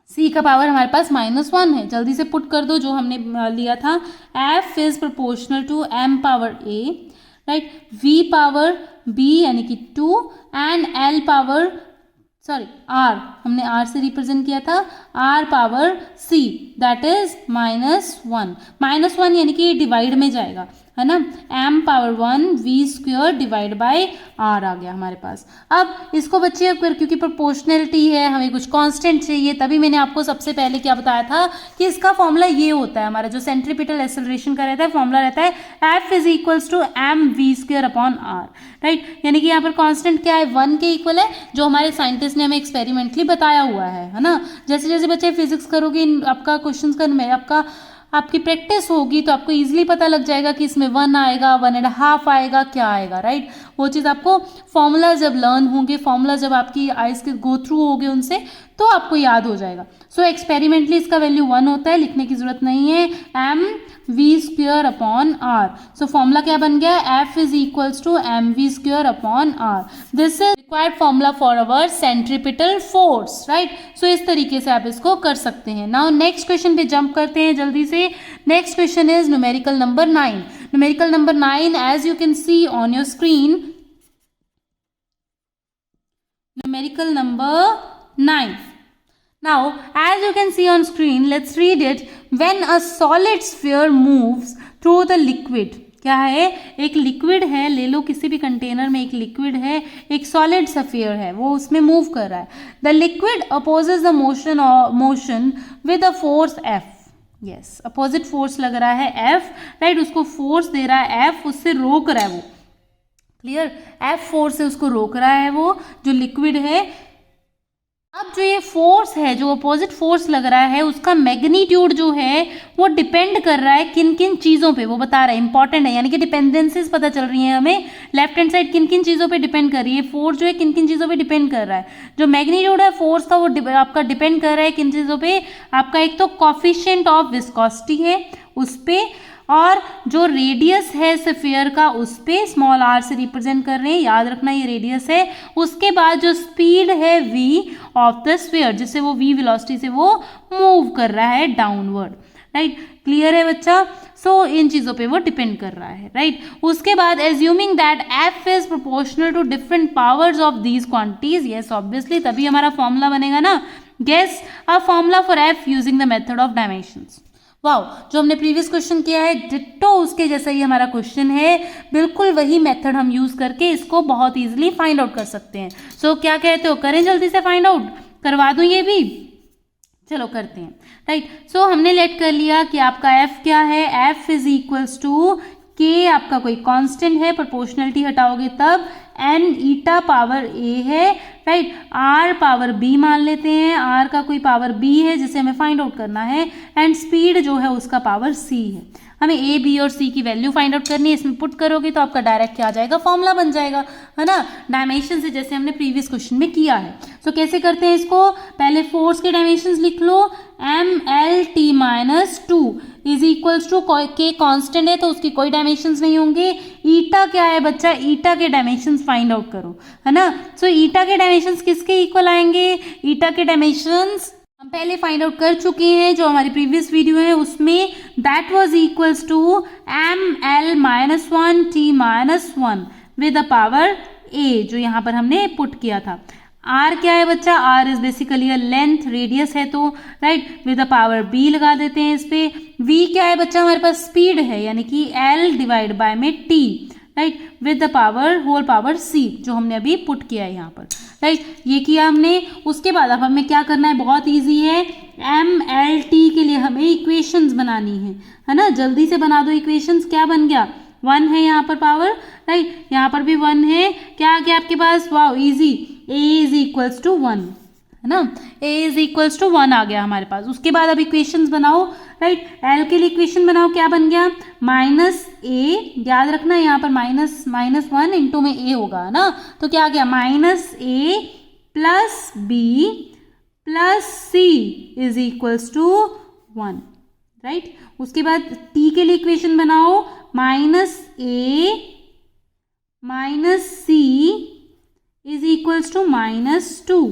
c का पावर हमारे पास -1 है। जल्दी से पुट कर दो जो हमने लिया था। f is proportional to m power a, right, v power b यानी कि 2 and l power sorry r, हमने आर से रिप्रेजेंट किया था, r power c that is -1, -1 यानी कि ये डिवाइड में जाएगा, है ना, m power 1 v square divide by r आ गया हमारे पास। अब इसको बच्चे अगर क्योंकि प्रोपोर्शनलिटी है, हमें कुछ कांस्टेंट चाहिए, तभी मैंने आपको सबसे पहले क्या बताया था कि इसका फॉर्मूला ये होता है, हमारा जो सेंट्रीपिटल एक्सेलरेशन का रहता है फॉर्मूला रहता है f is equals to M v square upon r, right, यानी कि यहाँ पर कांस्टेंट क्या है, 1 के इक्वल है, जो हमारे साइंटिस्ट ने हमें एक्सपेरिमेंटली बताया हुआ है ना। जैसे जैसे बच्चे फिजिक्स करोगे, आपका क्वेश्चन का आपकी प्रैक्टिस होगी तो आपको इजीली पता लग जाएगा कि इसमें 1 आएगा, 1.5 आएगा, क्या आएगा, राइट। वो चीज़ आपको फॉर्मूला जब लर्न होंगे, फॉर्मूला जब आपकी आइज के गो थ्रू होगे उनसे, तो आपको याद हो जाएगा। सो एक्सपेरिमेंटली इसका वैल्यू 1 होता है, लिखने की जरूरत नहीं है, M V square upon R. So formula क्या बन गया, F is equals to M V square upon R. This is required formula for our centripetal force, right. So इस तरीके से आप इसको कर सकते हैं। नाउ नेक्स्ट क्वेश्चन पे जंप करते हैं जल्दी से। Next question is numerical number 9। Numerical number 9 as you can see on your screen, numerical number 9. Now as you can see on screen, let's read it. When a solid sphere moves through the liquid, क्या है, एक liquid है, ले लो किसी भी container में एक liquid है, एक सॉलिड स्फीयर है, वो उसमें मूव कर रहा है। The liquid opposes the motion with a force F, yes opposite force लग रहा है एफ, राइट, उसको फोर्स दे रहा है एफ, उससे रोक रहा है वो, क्लियर, एफ फोर्स से उसको रोक रहा है वो जो लिक्विड है। अब जो ये फोर्स है, जो अपोजिट फोर्स लग रहा है, उसका मैग्नीट्यूड जो है वो डिपेंड कर रहा है किन किन चीज़ों पे, वो बता रहा है, इंपॉर्टेंट है, यानी कि डिपेंडेंसीज पता चल रही हैं हमें। लेफ्ट हैंड साइड किन किन चीज़ों पे डिपेंड कर रही है, फोर्स जो है किन किन चीज़ों पे डिपेंड कर रहा है। जो मैग्नीट्यूड है फोर्स का, वो आपका डिपेंड कर रहा है किन चीज़ों पे, आपका एक तो कोफिशिएंट ऑफ विस्कोसिटी है उस पर, और जो रेडियस है स्फीयर का उस पे स्मॉल आर से रिप्रेजेंट कर रहे हैं, याद रखना ये रेडियस है। उसके बाद जो स्पीड है v ऑफ द स्फीयर, जिससे वो v वेलोसिटी से वो मूव कर रहा है डाउनवर्ड, राइट, क्लियर है बच्चा। सो इन चीज़ों पे वो डिपेंड कर रहा है, राइट। उसके बाद assuming that f is proportional to different powers of these quantities, yes obviously तभी हमारा फॉर्मूला बनेगा ना। Guess a formula for f using the method of dimensions. Wow, जो हमने प्रीवियस क्वेश्चन किया है डिट्टो उसके जैसा ही हमारा क्वेश्चन है, बिल्कुल वही मेथड हम यूज करके इसको बहुत इजीली फाइंड आउट कर सकते हैं। सो क्या कहते हो, करें जल्दी से फाइंड आउट, करवा दूं ये भी, चलो करते हैं, राइट। सो हमने लेट कर लिया कि आपका f क्या है, f is equals to k, आपका कोई कांस्टेंट है, प्रोपोर्शनलिटी हटाओगे तब n ईटा पावर a है, राइट, r पावर b मान लेते हैं, r का कोई पावर b है जिसे हमें फाइंड आउट करना है, एंड स्पीड जो है उसका पावर c है। हमें a b और c की वैल्यू फाइंड आउट करनी है, इसमें पुट करोगे तो आपका डायरेक्ट क्या आ जाएगा, फॉर्मूला बन जाएगा, है ना, डायमेंशन से, जैसे हमने प्रीवियस क्वेश्चन में किया है। सो कैसे करते हैं इसको, पहले फोर्स के डायमेंशंस लिख लो, mlt-2 इज इक्वल्स टू के कांस्टेंट है तो उसकी कोई डायमेंशंस नहीं होंगे। ईटा क्या है बच्चा, ईटा के डायमेंशंस फाइंड आउट करो, है ना। सो ईटा के डायमेंशंस किसके इक्वल आएंगे, ईटा के डायमेंशंस हम पहले फाइंड आउट कर चुके हैं, जो हमारी प्रीवियस वीडियो है उसमें, that was equals to ml-1t-1 with the power a, जो यहाँ पर हमने पुट किया था। r क्या है बच्चा, r is basically a length, radius है तो, right, with the power b लगा देते हैं इस पे। v क्या है बच्चा, हमारे पास स्पीड है, यानी कि l डिवाइड बाय में t, right, with the power whole power c, जो हमने अभी पुट किया है यहाँ पर, राइट, ये किया हमने। उसके बाद अब हमें क्या करना है, बहुत ईजी है, mlt के लिए हमें इक्वेशंस बनानी है ना, जल्दी से बना दो इक्वेशंस। क्या बन गया, 1 है यहाँ पर पावर, राइट, यहाँ पर भी 1 है, क्या आ गया आपके पास, wow easy, a is equals to 1, है ना, a इज इक्वल्स टू 1 आ गया हमारे पास। उसके बाद अब इक्वेशंस बनाओ, राइट, l के लिए इक्वेशन बनाओ, क्या बन गया, -a, याद रखना यहाँ पर -1 इंटू में a होगा, है ना, तो क्या आ गया, -a plus b plus c is equals to 1, right. उसके बाद t के लिए इक्वेशन बनाओ, -a - c is equals to -2,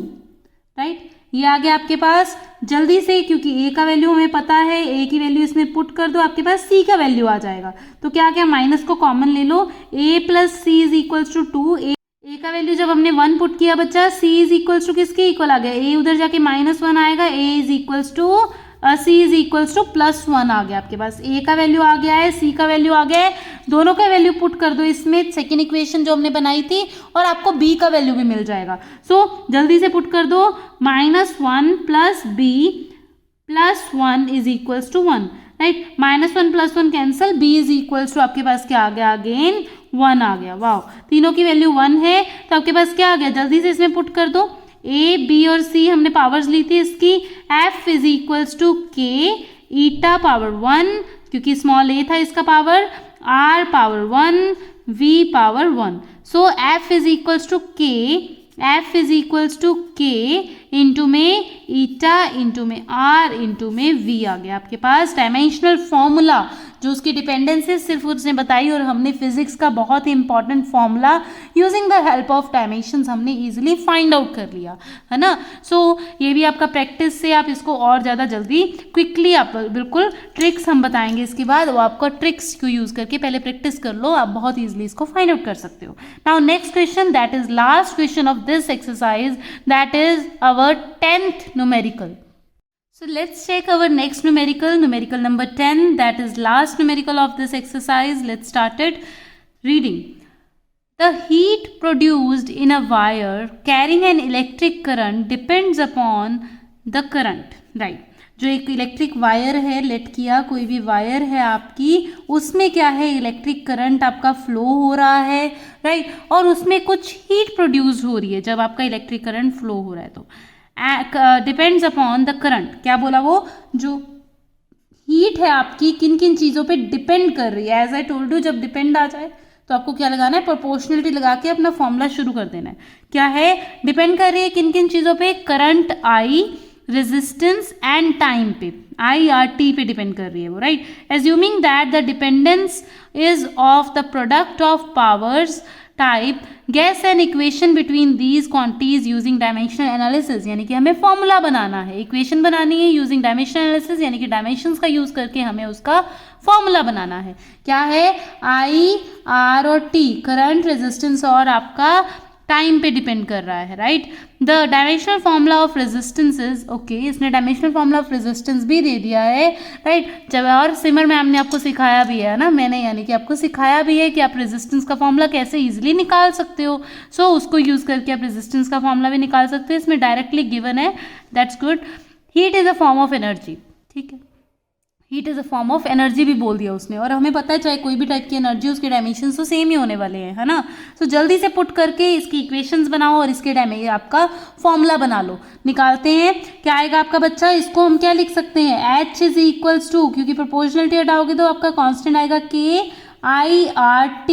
right, ये आ गया आपके पास। जल्दी से, क्योंकि a का वैल्यू हमें पता है, a की वैल्यू इसमें पुट कर दो, आपके पास c का वैल्यू आ जाएगा। तो क्या क्या, माइनस को कॉमन ले लो, a plus c is equals to 2, A का वैल्यू जब हमने 1 पुट किया बच्चा, सी इज इक्वल्स टू किसके इक्वल आ गया, ए उधर जाके -1 आएगा, A is equals to C is equals to +1 आ गया आपके पास। ए का वैल्यू आ गया है, सी का वैल्यू आ गया है, दोनों का वैल्यू पुट कर दो इसमें, सेकेंड इक्वेशन जो हमने बनाई थी, और आपको बी का वैल्यू भी मिल जाएगा। सो जल्दी से पुट कर दो, -1 plus b +1 is equals to 1, right. -1 + 1 cancel, b is equals to आपके पास क्या आ गया, अगेन 1 आ गया। वाह, तीनों की वैल्यू 1 है, तो आपके पास क्या आ गया, जल्दी से इसमें पुट कर दो। a b और c हमने पावर्स ली थी इसकी, f is equals to k eta power 1, क्योंकि स्मॉल a था इसका power, r power 1 v power 1। So f is equals to k into में ईटा इंटू में r इंटू में v आ गया आपके पास। डायमेंशनल फॉर्मूला जो उसकी डिपेंडेंसी सिर्फ उसने बताई, और हमने फिजिक्स का बहुत ही important formula using the help of dimensions हमने इजीली फाइंड आउट कर लिया, है ना। सो ये भी आपका प्रैक्टिस से आप इसको और ज़्यादा जल्दी क्विकली आप बिल्कुल ट्रिक्स हम बताएंगे इसके बाद, वो आपका ट्रिक्स को यूज़ करके पहले प्रैक्टिस कर लो, आप बहुत ईजिली इसको फाइंड आउट कर सकते हो। Now next question, that is last question of this exercise, that is our 10th numerical. So let's check our next numerical number 10, that is last numerical of this exercise. Let's start it. Reading. The heat produced in a wire carrying an electric current depends upon the current. Right. जो एक electric wire है, late किया कोई भी wire है आपकी, उसमें क्या है, इलेक्ट्रिक करंट आपका फ्लो हो रहा है, राइट, और उसमें कुछ हीट प्रोड्यूस हो रही है जब आपका इलेक्ट्रिक करंट फ्लो हो रहा है। तो डिपेंड्स अपॉन द करंट, क्या बोला, वो जो हीट है आपकी किन किन चीज़ों पे डिपेंड कर रही है। एज आई टोल्ड यू, जब डिपेंड आ जाए तो आपको क्या लगाना है, प्रोपोर्शनलिटी लगा के अपना फॉर्मूला शुरू कर देना है। क्या है, डिपेंड कर रही है किन किन चीज़ों पे, current I, resistance and time पे, IRT पे डिपेंड कर रही है वो, right. Assuming that the dependence is of the product of powers type, guess an equation between these quantities using dimensional analysis, यानी कि हमें फॉर्मूला बनाना है, इक्वेशन बनानी है यूजिंग डायमेंशनल एनालिसिस, यानी कि डायमेंशंस का यूज करके हमें उसका फॉर्मूला बनाना है। क्या है, I, R और T, करंट, रेजिस्टेंस और आपका टाइम पे डिपेंड कर रहा है, right. The dimensional formula of resistance is, okay, इसने डायमेंशनल फॉर्मूला ऑफ रेजिस्टेंस भी दे दिया है, राइट। जब और सिमर मैम ने आपको सिखाया भी है ना, मैंने यानी कि आपको सिखाया भी है कि आप रेजिस्टेंस का फॉर्मूला कैसे इजीली निकाल सकते हो। सो उसको यूज़ करके आप रेजिस्टेंस का फॉर्मूला भी निकाल सकते हो, इसमें डायरेक्टली गिवन है, that's good. Heat is a form of energy, ठीक है, heat is a form of energy भी बोल दिया उसने, और हमें पता है चाहे कोई भी टाइप की एनर्जी, उसके डायमेंशंस तो सेम ही होने वाले हैं, है ना। सो जल्दी से पुट करके इसकी इक्वेशंस बनाओ और इसके आपका फॉर्मूला बना लो। निकालते हैं, क्या आएगा आपका बच्चा, इसको हम क्या लिख सकते हैं, H इज इक्वल्स टू, क्योंकि प्रोपोर्शनलिटी हटाओगे तो आपका कांस्टेंट आएगा KIRT,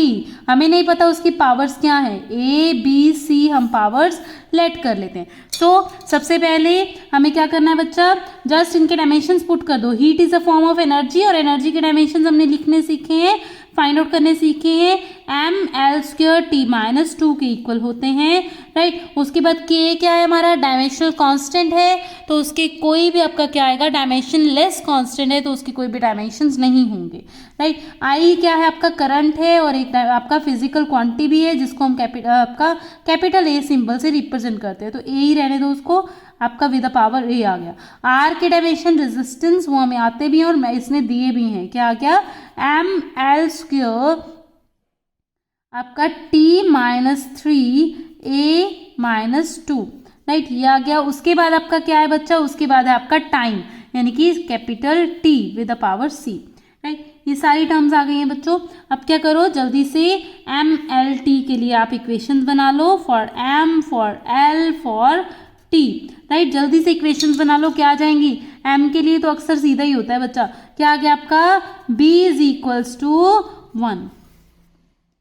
हमें नहीं पता उसकी पावर्स क्या है, ABC हम पावर्स लेट कर लेते हैं। तो सबसे पहले हमें क्या करना है बच्चा, जस्ट इनके डायमेंशंस पुट कर दो। Heat is a form of energy, और एनर्जी के डायमेंशंस हमने लिखने सीखे हैं, फाइंड आउट करने सीखे हैं, mL² T-2 के इक्वल होते हैं, राइट। उसके बाद K क्या है हमारा, डायमेंशनल कांस्टेंट है, तो उसके कोई भी आपका क्या आएगा, डायमेंशन लेस कांस्टेंट है तो उसके कोई भी डायमेंशंस नहीं होंगे, राइट। I क्या है आपका करंट है, और एक आपका फिजिकल क्वांटिटी भी है जिसको हम आपका कैपिटल A सिंबल से रिप्रेजेंट करते हैं, तो A ही रहने दो उसको, आपका विद द पावर A आ गया। R के डायमेंशन रेजिस्टेंस वो हमें आते भी हैं और मैं इसने दिए भी हैं, क्या आ गया, mL² आपका T-3A-2, राइट, ये आ गया। उसके बाद आपका क्या है बच्चा, उसके बाद है आपका टाइम, यानी कि capital T with the power C, right. ये सारी टर्म्स आ गई हैं बच्चों। अब क्या करो, जल्दी से MLT के लिए आप इक्वेशंस बना लो, for M, for L, for T, right. जल्दी से इक्वेशंस बना लो, क्या आ जाएंगी, M के लिए तो अक्सर सीधा ही होता है बच्चा, क्या आ गया आपका, B इज इक्वल्स टू 1,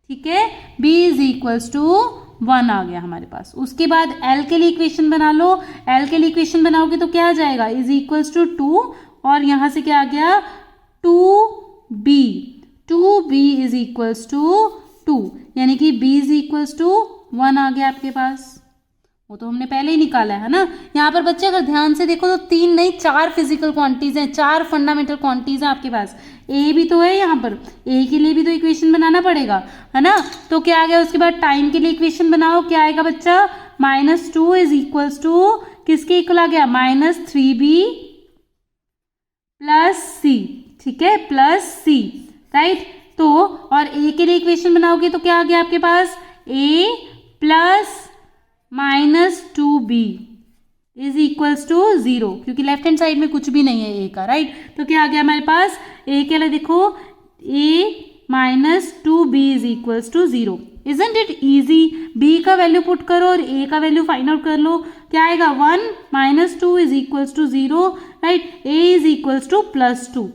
ठीक है, B इज इक्वल्स टू 1 आ गया हमारे पास। उसके बाद L के लिए इक्वेशन बना लो, L के लिए इक्वेशन बनाओगे तो क्या आ जाएगा, इज इक्वल्स टू 2, और यहाँ से क्या आ गया, 2B इज इक्वल्स टू 2, यानी कि B इज इक्वल्स टू 1 आ गया आपके पास। वो तो हमने पहले ही निकाला है ना। यहाँ पर बच्चे अगर ध्यान से देखो तो 3 नहीं 4 फिजिकल क्वांटिटीज हैं, 4 फंडामेंटल क्वांटिटीज हैं आपके पास। ए भी तो है यहाँ पर, ए के लिए भी तो इक्वेशन बनाना पड़ेगा, है ना। तो क्या आ गया उसके बाद टाइम के लिए इक्वेशन बनाओ, क्या आएगा बच्चा, -2 इज इक्वल्स टू किसके इक्वल आ गया, -3b प्लस सी, ठीक है, प्लस सी, राइट। तो और ए के लिए इक्वेशन बनाओगे तो क्या आ गया आपके पास, a plus -2b is equals to 0, क्योंकि लेफ्ट हैंड साइड में कुछ भी नहीं है a का, राइट। तो क्या आ गया हमारे पास, a के लिए देखो a -2b is equals to 0। Isn't it easy, b का वैल्यू पुट करो और a का वैल्यू फाइंड आउट कर लो, क्या आएगा 1 -2 is equals to 0, right. a is equals to +2,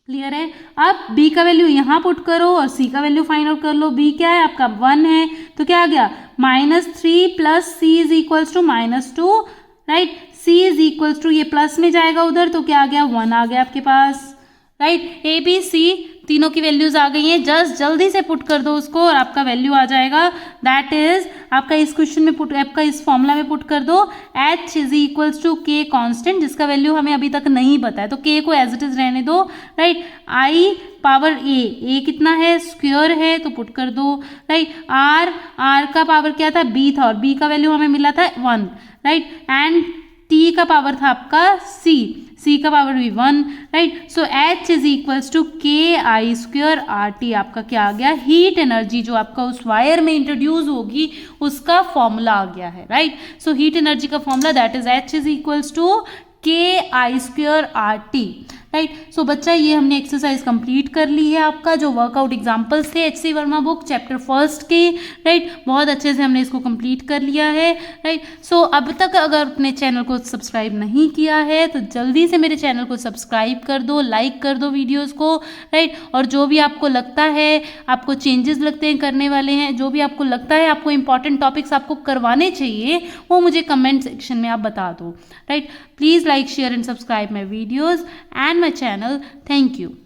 clear है। अब b का वैल्यू यहाँ पुट करो और c का वैल्यू फाइंड आउट कर लो। b क्या है आपका 1 है, तो क्या आ गया -3 plus c is equals to -2, right. c is equals to ये प्लस में जाएगा उधर, तो क्या आ गया 1 आ गया आपके पास, राइट। a b c तीनों की वैल्यूज आ गई हैं, जस्ट जल्दी से पुट कर दो उसको और आपका वैल्यू आ जाएगा। दैट इज आपका इस क्वेश्चन में पुट, आपका इस फॉर्मूला में पुट कर दो h is equals to k constant, जिसका वैल्यू हमें अभी तक नहीं पता है, तो k को एज इट इज रहने दो, राइट। i पावर a कितना है, स्क्वायर है, तो पुट कर दो, राइट। r का पावर क्या था, b था, और b का वैल्यू हमें मिला था 1, राइट। एंड t का पावर था आपका c का पावर भी 1, right. So h is equals to KI² RT, आपका क्या आ गया, हीट एनर्जी जो आपका उस वायर में इंट्रोड्यूस होगी उसका फॉर्मूला आ गया है, राइट। सो हीट एनर्जी का formula that is h is equals to KI² RT, right. So बच्चा ये हमने एक्सरसाइज कंप्लीट कर ली है, आपका जो वर्कआउट एग्जांपल्स थे HC वर्मा बुक चैप्टर 1 के, राइट। बहुत अच्छे से हमने इसको कंप्लीट कर लिया है, राइट। सो अब तक अगर अपने चैनल को सब्सक्राइब नहीं किया है तो जल्दी से मेरे चैनल को सब्सक्राइब कर दो, लाइक कर दो वीडियोज़ को, राइट। और जो भी आपको लगता है, आपको चेंजेस लगते हैं करने वाले हैं, जो भी आपको लगता है आपको इंपॉर्टेंट टॉपिक्स आपको करवाने चाहिए, वो मुझे कमेंट सेक्शन में आप बता दो, right. Please like, share and subscribe my videos and my channel. Thank you.